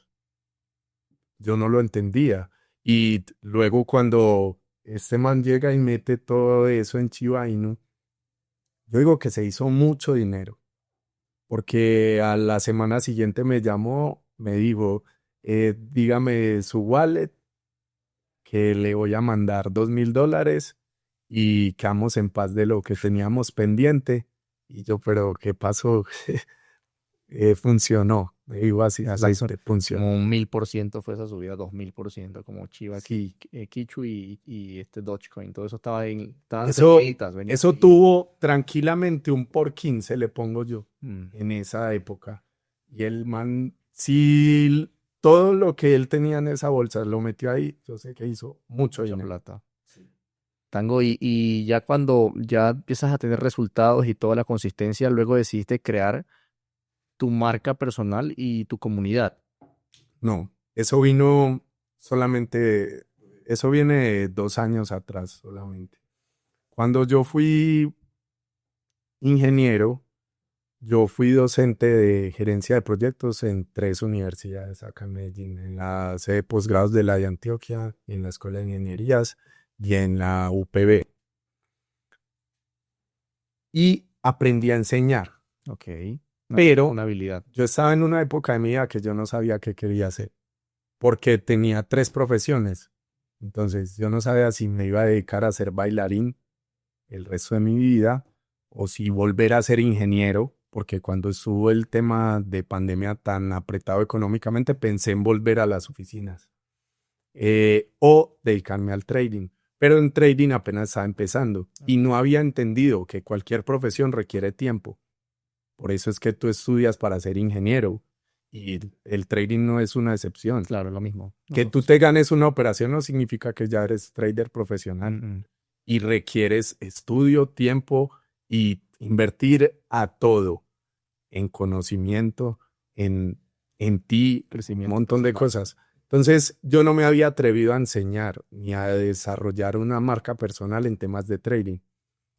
Yo no lo entendía. Y luego cuando este man llega y mete todo eso en Chiba Inu, yo digo que se hizo mucho dinero. Porque a la semana siguiente me llamó, me dijo, dígame su wallet, que le voy a mandar $2,000 y quedamos en paz de lo que teníamos pendiente. Y yo, pero ¿qué pasó? Funcionó. Me dijo así, funcionó. Como 1000% fue esa subida, 2000%, como Chiva, Sí. Kichu y este Dogecoin, todo eso estaba estaban Eso, cerquitas, venía eso así. tuvo tranquilamente un por 15, le pongo yo, Mm, en esa época. Y el man, si todo lo que él tenía en esa bolsa lo metió ahí, yo sé que hizo mucho mucha dinero. plata. Tango, y ya cuando ya empiezas a tener resultados y toda la consistencia, luego decidiste crear tu marca personal y tu comunidad. No, eso vino solamente, eso viene de 2 años atrás solamente. Cuando yo fui ingeniero, yo fui docente de gerencia de proyectos en 3 universidades acá en Medellín, en la sede de posgrados de la de Antioquia, en la Escuela de Ingenierías y en la UPB. Y aprendí a enseñar, Ok. pero Una habilidad. yo estaba en una época de mi vida que yo no sabía qué quería hacer, porque tenía 3 profesiones. Entonces yo no sabía si me iba a dedicar a ser bailarín el resto de mi vida o si volver a ser ingeniero, porque cuando estuvo el tema de pandemia tan apretado económicamente, pensé en volver a las oficinas o dedicarme al trading. Pero en trading apenas estaba empezando y no había entendido que cualquier profesión requiere tiempo. Por eso es que tú estudias para ser ingeniero y el trading no es una excepción. Claro, es lo mismo. Que tú te ganes una operación no significa que ya eres trader profesional. Y requieres estudio, tiempo y invertir a todo en conocimiento, en ti, un Crecimiento montón de personal. cosas. Entonces, yo no me había atrevido a enseñar ni a desarrollar una marca personal en temas de trading.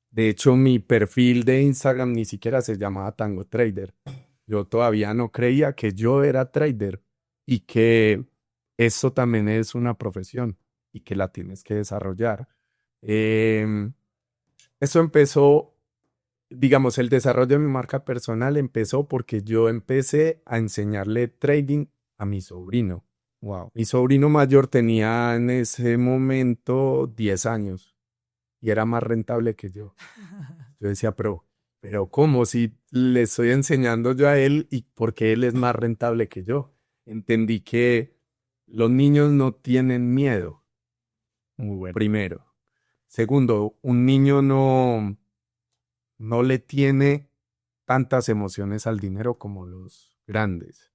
De hecho, mi perfil de Instagram ni siquiera se llamaba Tango Trader. Yo todavía no creía que yo era trader y que esto también es una profesión y que la tienes que desarrollar. Eso empezó, digamos, el desarrollo de mi marca personal empezó porque yo empecé a enseñarle trading a mi sobrino. Wow. Mi sobrino mayor tenía en ese momento 10 años y era más rentable que yo. Yo decía, pero ¿cómo? Si le estoy enseñando yo a él y porque él es más rentable que yo. Entendí que los niños no tienen miedo, Muy bueno. primero. Segundo, un niño no le tiene tantas emociones al dinero como los grandes.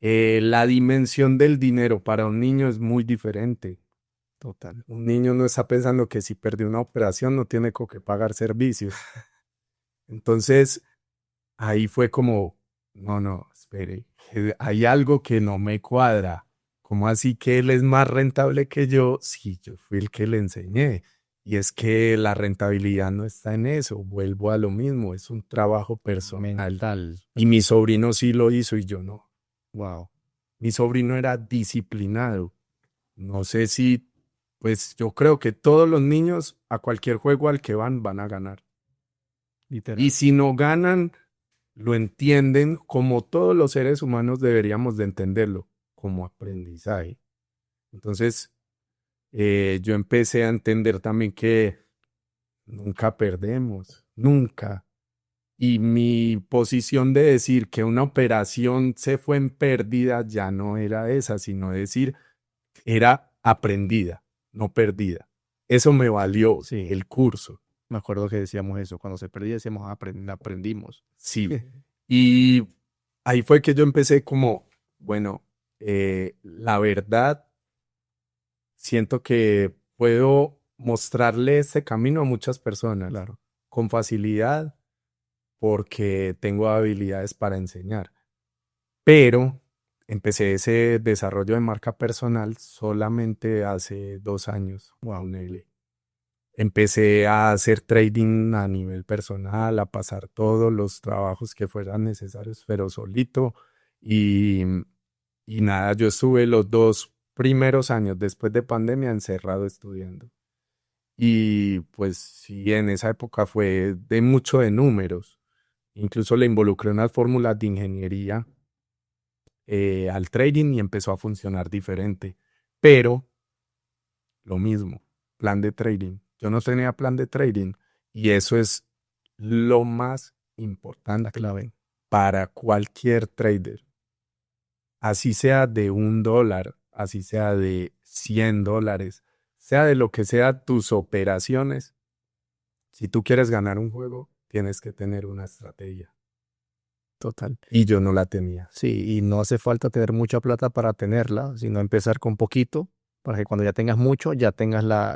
La dimensión del dinero para un niño es muy diferente. Total. Un niño no está pensando que si perdió una operación no tiene con qué pagar servicios. Entonces, ahí fue como, no, espere, hay algo que no me cuadra. ¿Cómo así que él es más rentable que yo? Sí, yo fui el que le enseñé. Y es que la rentabilidad no está en eso. Vuelvo a lo mismo, es un trabajo personal. Mental. Y mi sobrino sí lo hizo y yo no. Wow. Mi sobrino era disciplinado. No sé si, pues yo creo que todos los niños a cualquier juego al que van a ganar. Literal. Y si no ganan, lo entienden como todos los seres humanos deberíamos de entenderlo, como aprendizaje. Entonces, yo empecé a entender también que nunca perdemos, nunca. Y mi posición de decir que una operación se fue en pérdida ya no era esa, sino decir, era aprendida, no perdida. Eso me valió Sí. el curso. Me acuerdo que decíamos eso. Cuando se perdía decíamos, aprendimos. Sí. Y ahí fue que yo empecé como, bueno, la verdad, siento que puedo mostrarle este camino a muchas personas Claro. con facilidad porque tengo habilidades para enseñar. Pero empecé ese desarrollo de marca personal solamente hace 2 años. Wow. Ponele. Empecé a hacer trading a nivel personal, a pasar todos los trabajos que fueran necesarios, pero solito. Y, y nada, yo estuve los 2 primeros años después de pandemia encerrado estudiando. Y pues sí, en esa época fue de mucho de números. Incluso le involucré unas fórmulas de ingeniería al trading y empezó a funcionar diferente. Pero lo mismo, plan de trading. Yo no tenía plan de trading y eso es lo más La importante clave. para cualquier trader. Así sea de $1, así sea de $100, sea de lo que sea tus operaciones. Si tú quieres ganar un juego, tienes que tener una estrategia. Total. Y yo no la tenía. Sí, y no hace falta tener mucha plata para tenerla, sino empezar con poquito, para que cuando ya tengas mucho, ya tengas la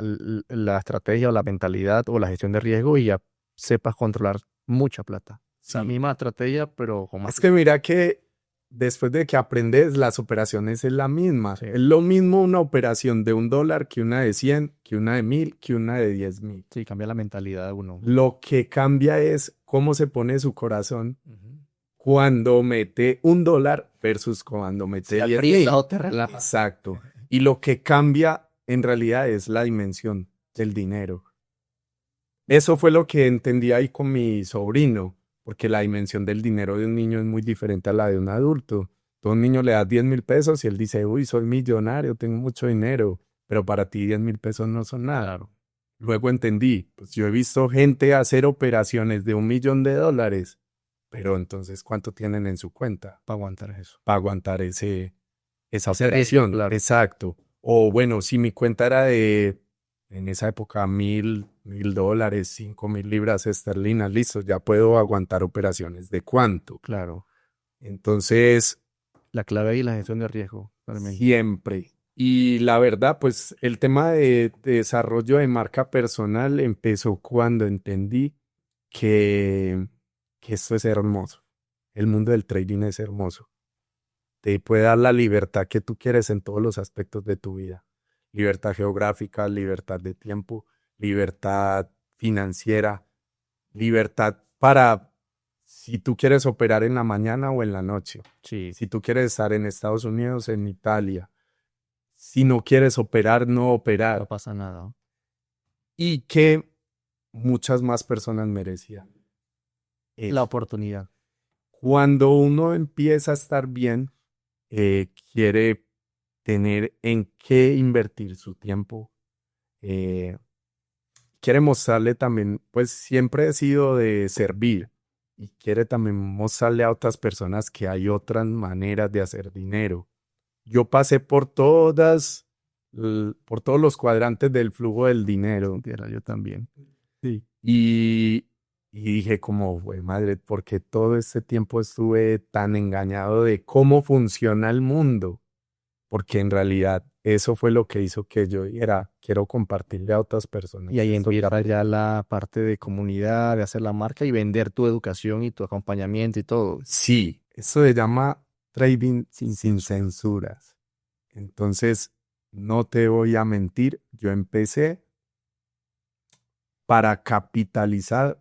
estrategia o la mentalidad o la gestión de riesgo y ya sepas controlar mucha plata. La Sí. misma estrategia, pero con más. Es que mira que después de que aprendes, las operaciones es la misma. Sí. Es lo mismo una operación de $1 que una de 100, que una de 1000, que una de 10,000. Sí, cambia la mentalidad de uno. Lo que cambia es cómo se pone su corazón Ujú. cuando mete $1 versus cuando mete Te 10,000. aprieta o te relajas. Exacto. Y lo que cambia en realidad es la dimensión del dinero. Eso fue lo que entendí ahí con mi sobrino, porque la dimensión del dinero de un niño es muy diferente a la de un adulto. Tú a un niño le das 10,000 pesos y él dice, uy, soy millonario, tengo mucho dinero, pero para ti 10,000 pesos no son nada. Claro. Luego entendí, pues yo he visto gente hacer operaciones de $1,000,000, pero entonces, ¿cuánto tienen en su cuenta Para aguantar eso. para aguantar esa Ese riesgo, operación? claro. Exacto. O bueno, si mi cuenta era de, en esa época, $1,000, 5,000 libras esterlinas, listo, ya puedo aguantar operaciones. ¿De cuánto? Claro. Entonces, La clave ahí es la gestión de riesgo. Realmente. siempre. Y la verdad, pues el tema de desarrollo de marca personal empezó cuando entendí que esto es hermoso. El mundo del trading es hermoso. Te puede dar la libertad que tú quieres en todos los aspectos de tu vida. Libertad geográfica, libertad de tiempo, libertad financiera, libertad para si tú quieres operar en la mañana o en la noche. Sí, Si tú quieres estar en Estados Unidos, en Italia. Si no quieres operar, no no operar. pasa nada. Y que muchas más personas merecían La eso. oportunidad. Cuando uno empieza a estar bien, quiere tener en qué invertir su tiempo. Quiere mostrarle también, pues siempre he sido de servir y quiere también mostrarle a otras personas que hay otras maneras de hacer dinero. Yo pasé por por todos los cuadrantes del flujo del dinero. Yo también. Sí. Y dije como, güey, madre, porque todo este tiempo estuve tan engañado de cómo funciona el mundo, porque en realidad eso fue lo que hizo que yo dijera, quiero compartirle a otras personas. Y ahí entra ya la parte de comunidad, de hacer la marca y vender tu educación y tu acompañamiento y todo. Sí, eso se llama trading sin censuras. Entonces, no te voy a mentir, yo empecé para capitalizar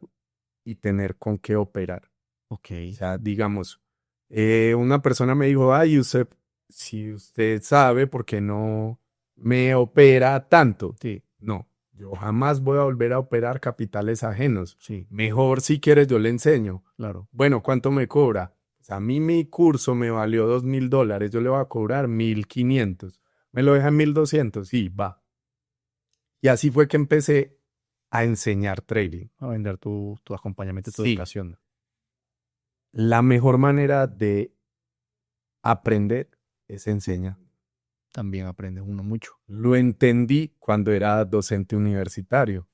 y tener con qué operar. Ok. O sea, digamos, una persona me dijo, ay, usted si usted sabe, ¿por qué no me opera tanto? Sí, No, yo jamás voy a volver a operar capitales ajenos. sí, Mejor si quieres yo le enseño. claro. Bueno, ¿cuánto me cobra? Pues a mí mi curso me valió $2.000, yo le voy a cobrar 1.500. ¿Me lo deja en 1.200? Sí, va. Y así fue que empecé a enseñar trading. A vender tu acompañamiento y tu Sí, educación. la mejor manera de aprender es enseñar. También aprende uno mucho. Lo entendí cuando era docente universitario.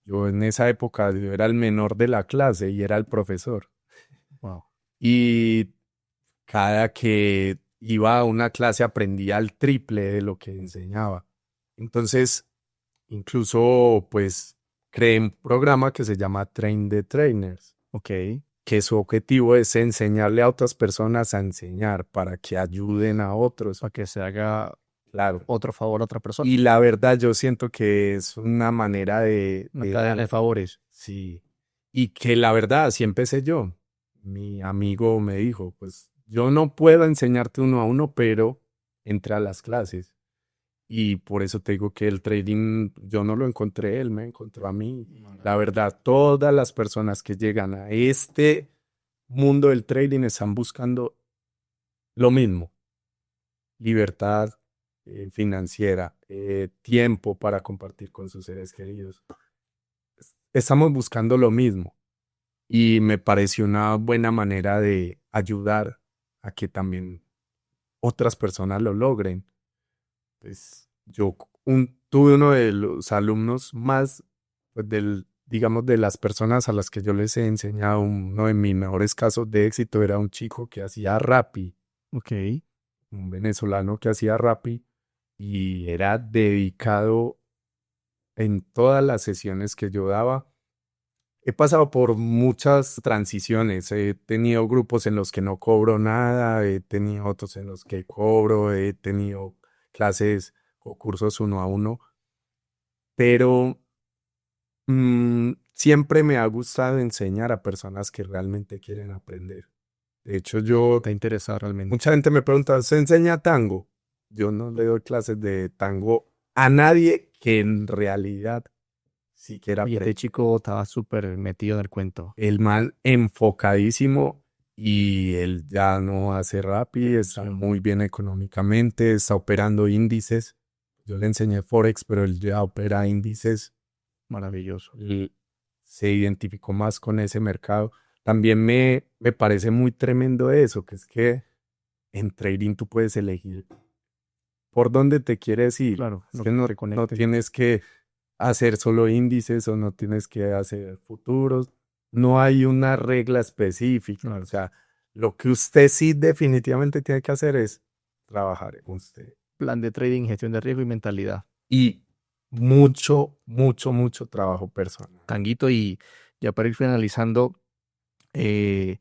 Yo en esa época yo era el menor de la clase y era el profesor. Wow. Y cada que iba a una clase aprendía el triple de lo que enseñaba. Entonces, incluso pues creé un programa que se llama Train the Trainers, Ok. que su objetivo es enseñarle a otras personas a enseñar para que ayuden a otros. Para que se haga Claro. otro favor a otra persona. Y la verdad yo siento que es una manera Una cadena de favores. Sí. Y que la verdad así empecé yo. Mi amigo me dijo, pues yo no puedo enseñarte uno a uno, pero entré a las clases. Y por eso te digo que el trading, yo no lo encontré, él me encontró a mí. La verdad, todas las personas que llegan a este mundo del trading están buscando lo mismo: libertad financiera, tiempo para compartir con sus seres queridos. Estamos buscando lo mismo y me pareció una buena manera de ayudar a que también otras personas lo logren. Pues yo tuve uno de los alumnos más, pues digamos, de las personas a las que yo les he enseñado, uno de mis mejores casos de éxito era un chico que hacía Rappi, Ok. un venezolano que hacía Rappi y era dedicado en todas las sesiones que yo daba. He pasado por muchas transiciones. He tenido grupos en los que no cobro nada, he tenido otros en los que cobro, he tenido clases o cursos uno a uno, pero siempre me ha gustado enseñar a personas que realmente quieren aprender. De hecho, Te interesa realmente. mucha gente me pregunta, ¿se enseña tango? Yo no le doy clases de tango a nadie que en realidad sí quiera Oye, este aprender. chico estaba súper metido en el cuento. El man enfocadísimo y él ya no hace Rappi, está Sí. muy bien económicamente, está operando índices. Yo le enseñé Forex, pero él ya opera índices. Maravilloso. Y se identificó más con ese mercado. También me parece muy tremendo eso, que es que en trading tú puedes elegir por dónde te quieres ir. Claro, Es lo que que no, te no conecte. tienes que hacer solo índices o no tienes que hacer futuros. No hay una regla específica. Claro. O sea, lo que usted sí definitivamente tiene que hacer es trabajar en usted. Plan de trading, gestión de riesgo y mentalidad. Y mucho, mucho, mucho trabajo personal. Tanguito, y ya para ir finalizando, eh,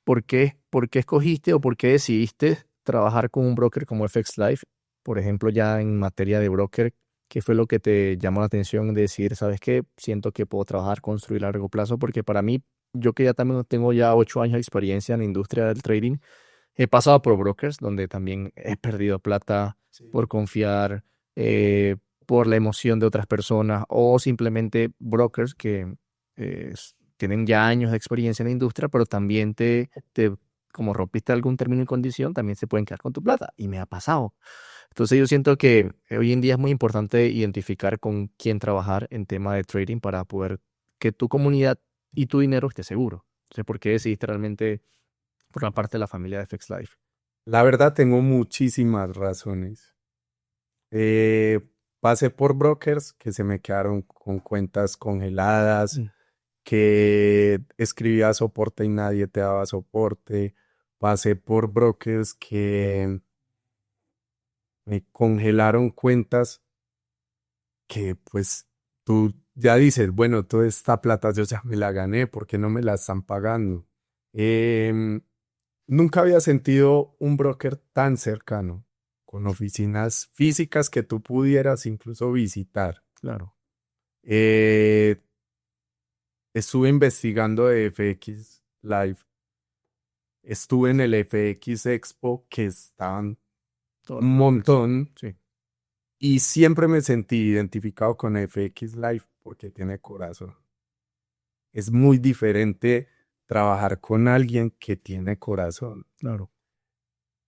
por qué escogiste o por qué decidiste trabajar con un broker como FX Life? Por ejemplo, ya en materia de broker, ¿qué fue lo que te llamó la atención de decir, sabes qué, siento que puedo trabajar, construir a largo plazo? Porque para mí, yo que ya también tengo ya 8 años de experiencia en la industria del trading, he pasado por brokers donde también he perdido plata por confiar, por la emoción de otras personas o simplemente brokers que tienen ya años de experiencia en la industria, pero también como rompiste algún término y condición, también se pueden quedar con tu plata. Y me ha pasado. Entonces yo siento que hoy en día es muy importante identificar con quién trabajar en tema de trading para poder que tu comunidad y tu dinero esté seguro. Entonces, ¿por qué decidiste realmente por la parte de la familia de FX Life? La verdad, tengo muchísimas razones. Pasé por brokers que se me quedaron con cuentas congeladas, Mm. que escribía soporte y nadie te daba soporte. Pasé por brokers que me congelaron cuentas que pues tú ya dices, bueno, toda esta plata yo ya me la gané, ¿por qué no me la están pagando? Em, Nunca había sentido un broker tan cercano, con oficinas físicas que tú pudieras incluso visitar. Claro. Eh, Estuve investigando de FX Live, estuve en el FX Expo que estaban un montón. Sí. Y siempre me sentí identificado con FX Live porque tiene corazón. Es muy diferente trabajar con alguien que tiene corazón. Claro.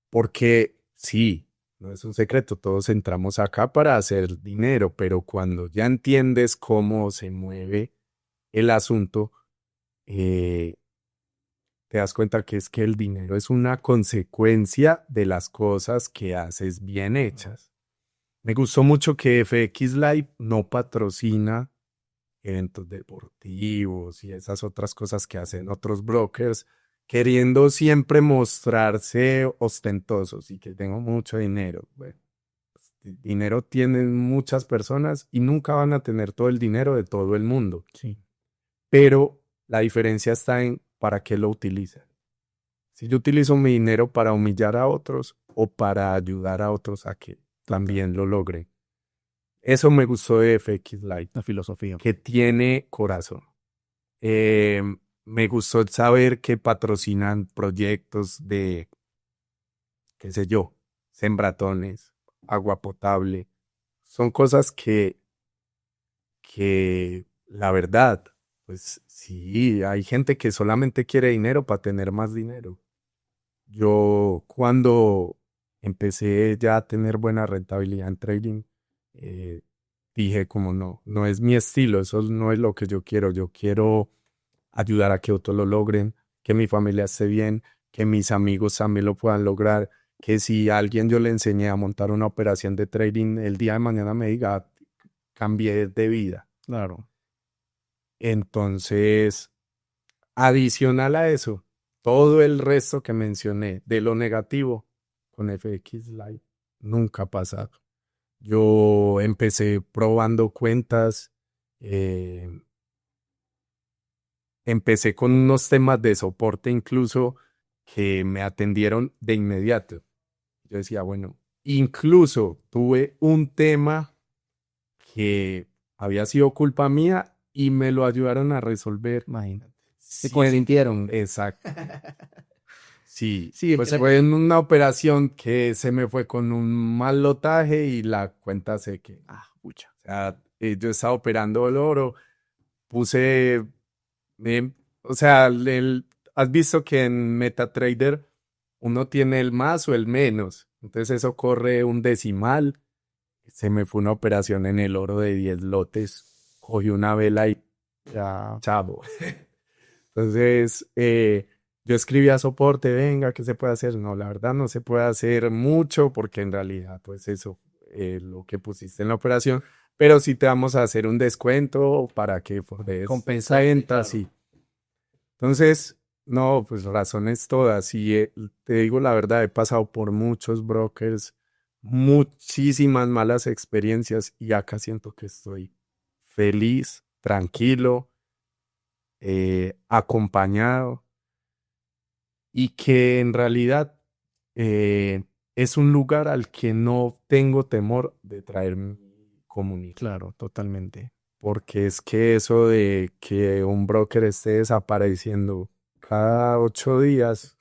Porque sí, no es un secreto, todos entramos acá para hacer dinero, pero cuando ya entiendes cómo se mueve el asunto, eh, te das cuenta que es que el dinero es una consecuencia de las cosas que haces bien hechas. Me gustó mucho que FX Live no patrocina eventos deportivos y esas otras cosas que hacen otros brokers, queriendo siempre mostrarse ostentosos y que tengo mucho dinero. Bueno, dinero tienen muchas personas y nunca van a tener todo el dinero de todo el mundo, Sí. pero la diferencia está en para qué lo utilizan. Si yo utilizo mi dinero para humillar a otros o para ayudar a otros a que también lo logren. Eso me gustó de FX Live, La filosofía. que tiene corazón. Eh, Me gustó saber que patrocinan proyectos de, qué sé yo, sembratones, agua potable. Son cosas que la verdad, pues sí, hay gente que solamente quiere dinero para tener más dinero. Yo cuando empecé ya a tener buena rentabilidad en trading, eh, dije como no, no es mi estilo, eso no es lo que yo quiero. Yo quiero ayudar a que otros lo logren, que mi familia esté bien, que mis amigos también lo puedan lograr, que si a alguien yo le enseñé a montar una operación de trading, el día de mañana me diga, cambié de vida. Claro. Entonces, adicional a eso, todo el resto que mencioné de lo negativo con FX Live nunca ha pasado. Yo empecé probando cuentas, eh, empecé con unos temas de soporte incluso que me atendieron de inmediato. Yo decía, bueno, incluso tuve un tema que había sido culpa mía y me lo ayudaron a resolver. Imagínate. Se Sí, consintieron. exacto. Sí, Sí, pues fue en una operación que se me fue con un mal lotaje y la cuenta se que, pucha. o sea, yo estaba operando el oro, puse, o sea, has visto que en MetaTrader uno tiene el más o el menos, entonces eso corre un decimal, se me fue una operación en el oro de 10 lotes, cogí una vela y Ya. chavo. Entonces, yo escribí a soporte, venga, ¿qué se puede hacer? No, la verdad no se puede hacer mucho porque en realidad, pues eso, lo que pusiste en la operación, pero sí te vamos a hacer un descuento para que des Compensar, ventas, claro. sí. Entonces, no, pues razones todas. Y te digo la verdad, he pasado por muchos brokers, muchísimas malas experiencias y acá siento que estoy feliz, tranquilo, acompañado y que en realidad es un lugar al que no tengo temor de traer mi comunidad. Claro, totalmente. Porque es que eso de que un broker esté desapareciendo cada 8 días,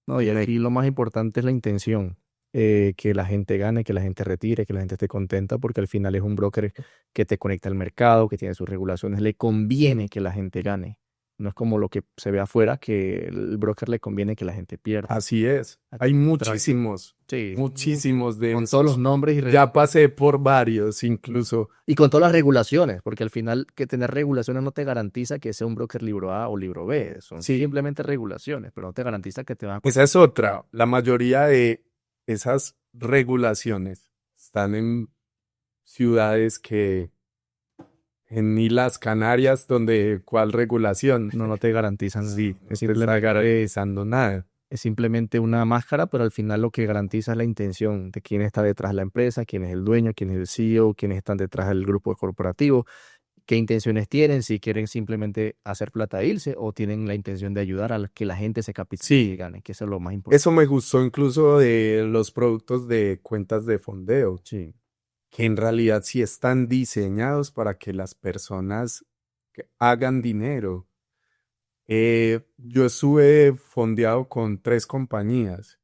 No, y aquí lo más importante es la intención. Que la gente gane, que la gente retire, que la gente esté contenta, porque al final es un broker que te conecta al mercado, que tiene sus regulaciones. Le conviene que la gente gane. No es como lo que se ve afuera, que el broker le conviene que la gente pierda. así es. Hay muchísimos, Sí, muchísimos de con todos los esos. nombres Ya pasé por varios, incluso. y con todas las regulaciones, porque al final que tener regulaciones no te garantiza que sea un broker libro A o libro B, son Sí, simplemente regulaciones, pero no te garantiza que te van a... esa es otra. La mayoría de esas regulaciones están en ciudades que en Islas Canarias, donde ¿cuál regulación? No te garantizan nada. Sí, no te está garantizando nada. Es simplemente una máscara, pero al final lo que garantiza es la intención de quién está detrás de la empresa, quién es el dueño, quién es el CEO, quiénes están detrás del grupo corporativo, qué intenciones tienen, si quieren simplemente hacer plata e irse o tienen la intención de ayudar a que la gente se capitalice y Sí, gane, que eso es lo más importante. eso me gustó incluso de los productos de cuentas de fondeo, Sí, que en realidad sí están diseñados para que las personas hagan dinero. Yo estuve fondeado con 3 compañías.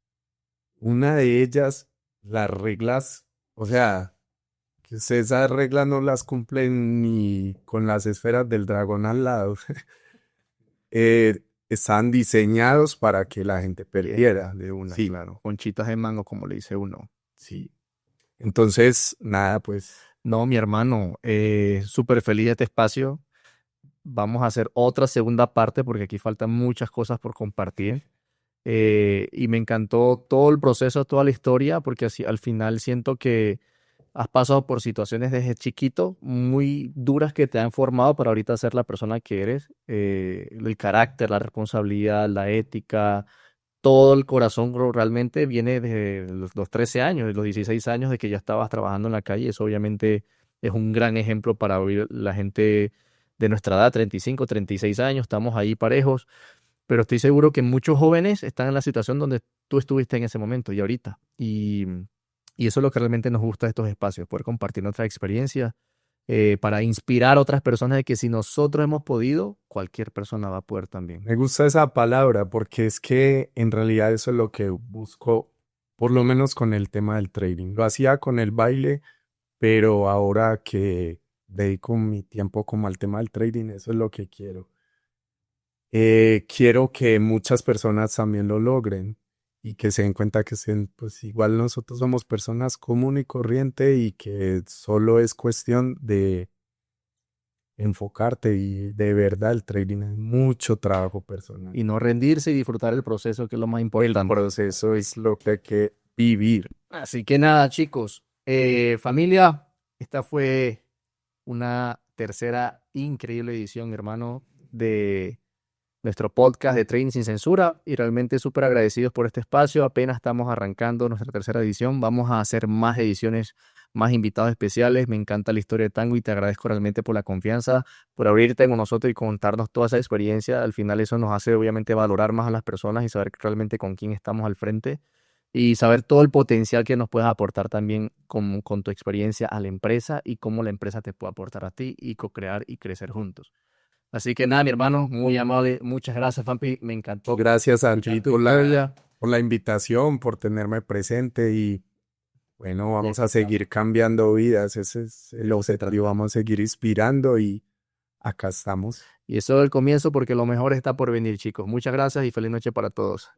Una de ellas las reglas, o sea, que esas reglas no las cumplen ni con las esferas del dragón al lado. Están diseñados para que la gente perdiera de una, Sí, claro. conchitas de mango, como le dice uno. Sí. Entonces, nada, pues, No, mi hermano, súper feliz de este espacio. Vamos a hacer otra segunda parte porque aquí faltan muchas cosas por compartir. Y me encantó todo el proceso, toda la historia, porque así al final siento que has pasado por situaciones desde chiquito muy duras que te han formado para ahorita ser la persona que eres. El carácter, la responsabilidad, la ética, todo el corazón realmente viene desde los 13 años, de los 16 años de que ya estabas trabajando en la calle. Eso obviamente es un gran ejemplo para hoy la gente de nuestra edad, 35, 36 años, estamos ahí parejos, pero estoy seguro que muchos jóvenes están en la situación donde tú estuviste en ese momento y ahorita. Y eso es lo que realmente nos gusta de estos espacios, poder compartir nuestra experiencia para inspirar a otras personas de que si nosotros hemos podido, cualquier persona va a poder también. me gusta esa palabra porque es que en realidad eso es lo que busco, por lo menos con el tema del trading. Lo hacía con el baile, pero ahora que dedico mi tiempo como al tema del trading, eso es lo que quiero. Quiero que muchas personas también lo logren y que se den cuenta que pues igual nosotros somos personas común y corriente y que solo es cuestión de enfocarte y de verdad el trading es mucho trabajo personal. Y no rendirse y disfrutar el proceso, que es lo más El importante. proceso es lo que hay que vivir. Así que nada, chicos, familia, esta fue una tercera increíble edición, hermano, de nuestro podcast de Trading sin Censura y realmente súper agradecidos por este espacio. Apenas estamos arrancando nuestra tercera edición. Vamos a hacer más ediciones, más invitados especiales. Me encanta la historia de Tango y te agradezco realmente por la confianza, por abrirte con nosotros y contarnos toda esa experiencia. Al final eso nos hace obviamente valorar más a las personas y saber realmente con quién estamos al frente y saber todo el potencial que nos puedes aportar también con tu experiencia a la empresa y cómo la empresa te puede aportar a ti y co-crear y crecer juntos. Así que nada, mi hermano, muy amable. Muchas gracias, Fampi. Me encantó. Gracias a ti escuchar tu historia. por la invitación, por tenerme presente y bueno, vamos a seguir cambiando vidas. Ese es el objetivo. Vamos a seguir inspirando y acá estamos. Y eso es el comienzo porque lo mejor está por venir, chicos. Muchas gracias y feliz noche para todos.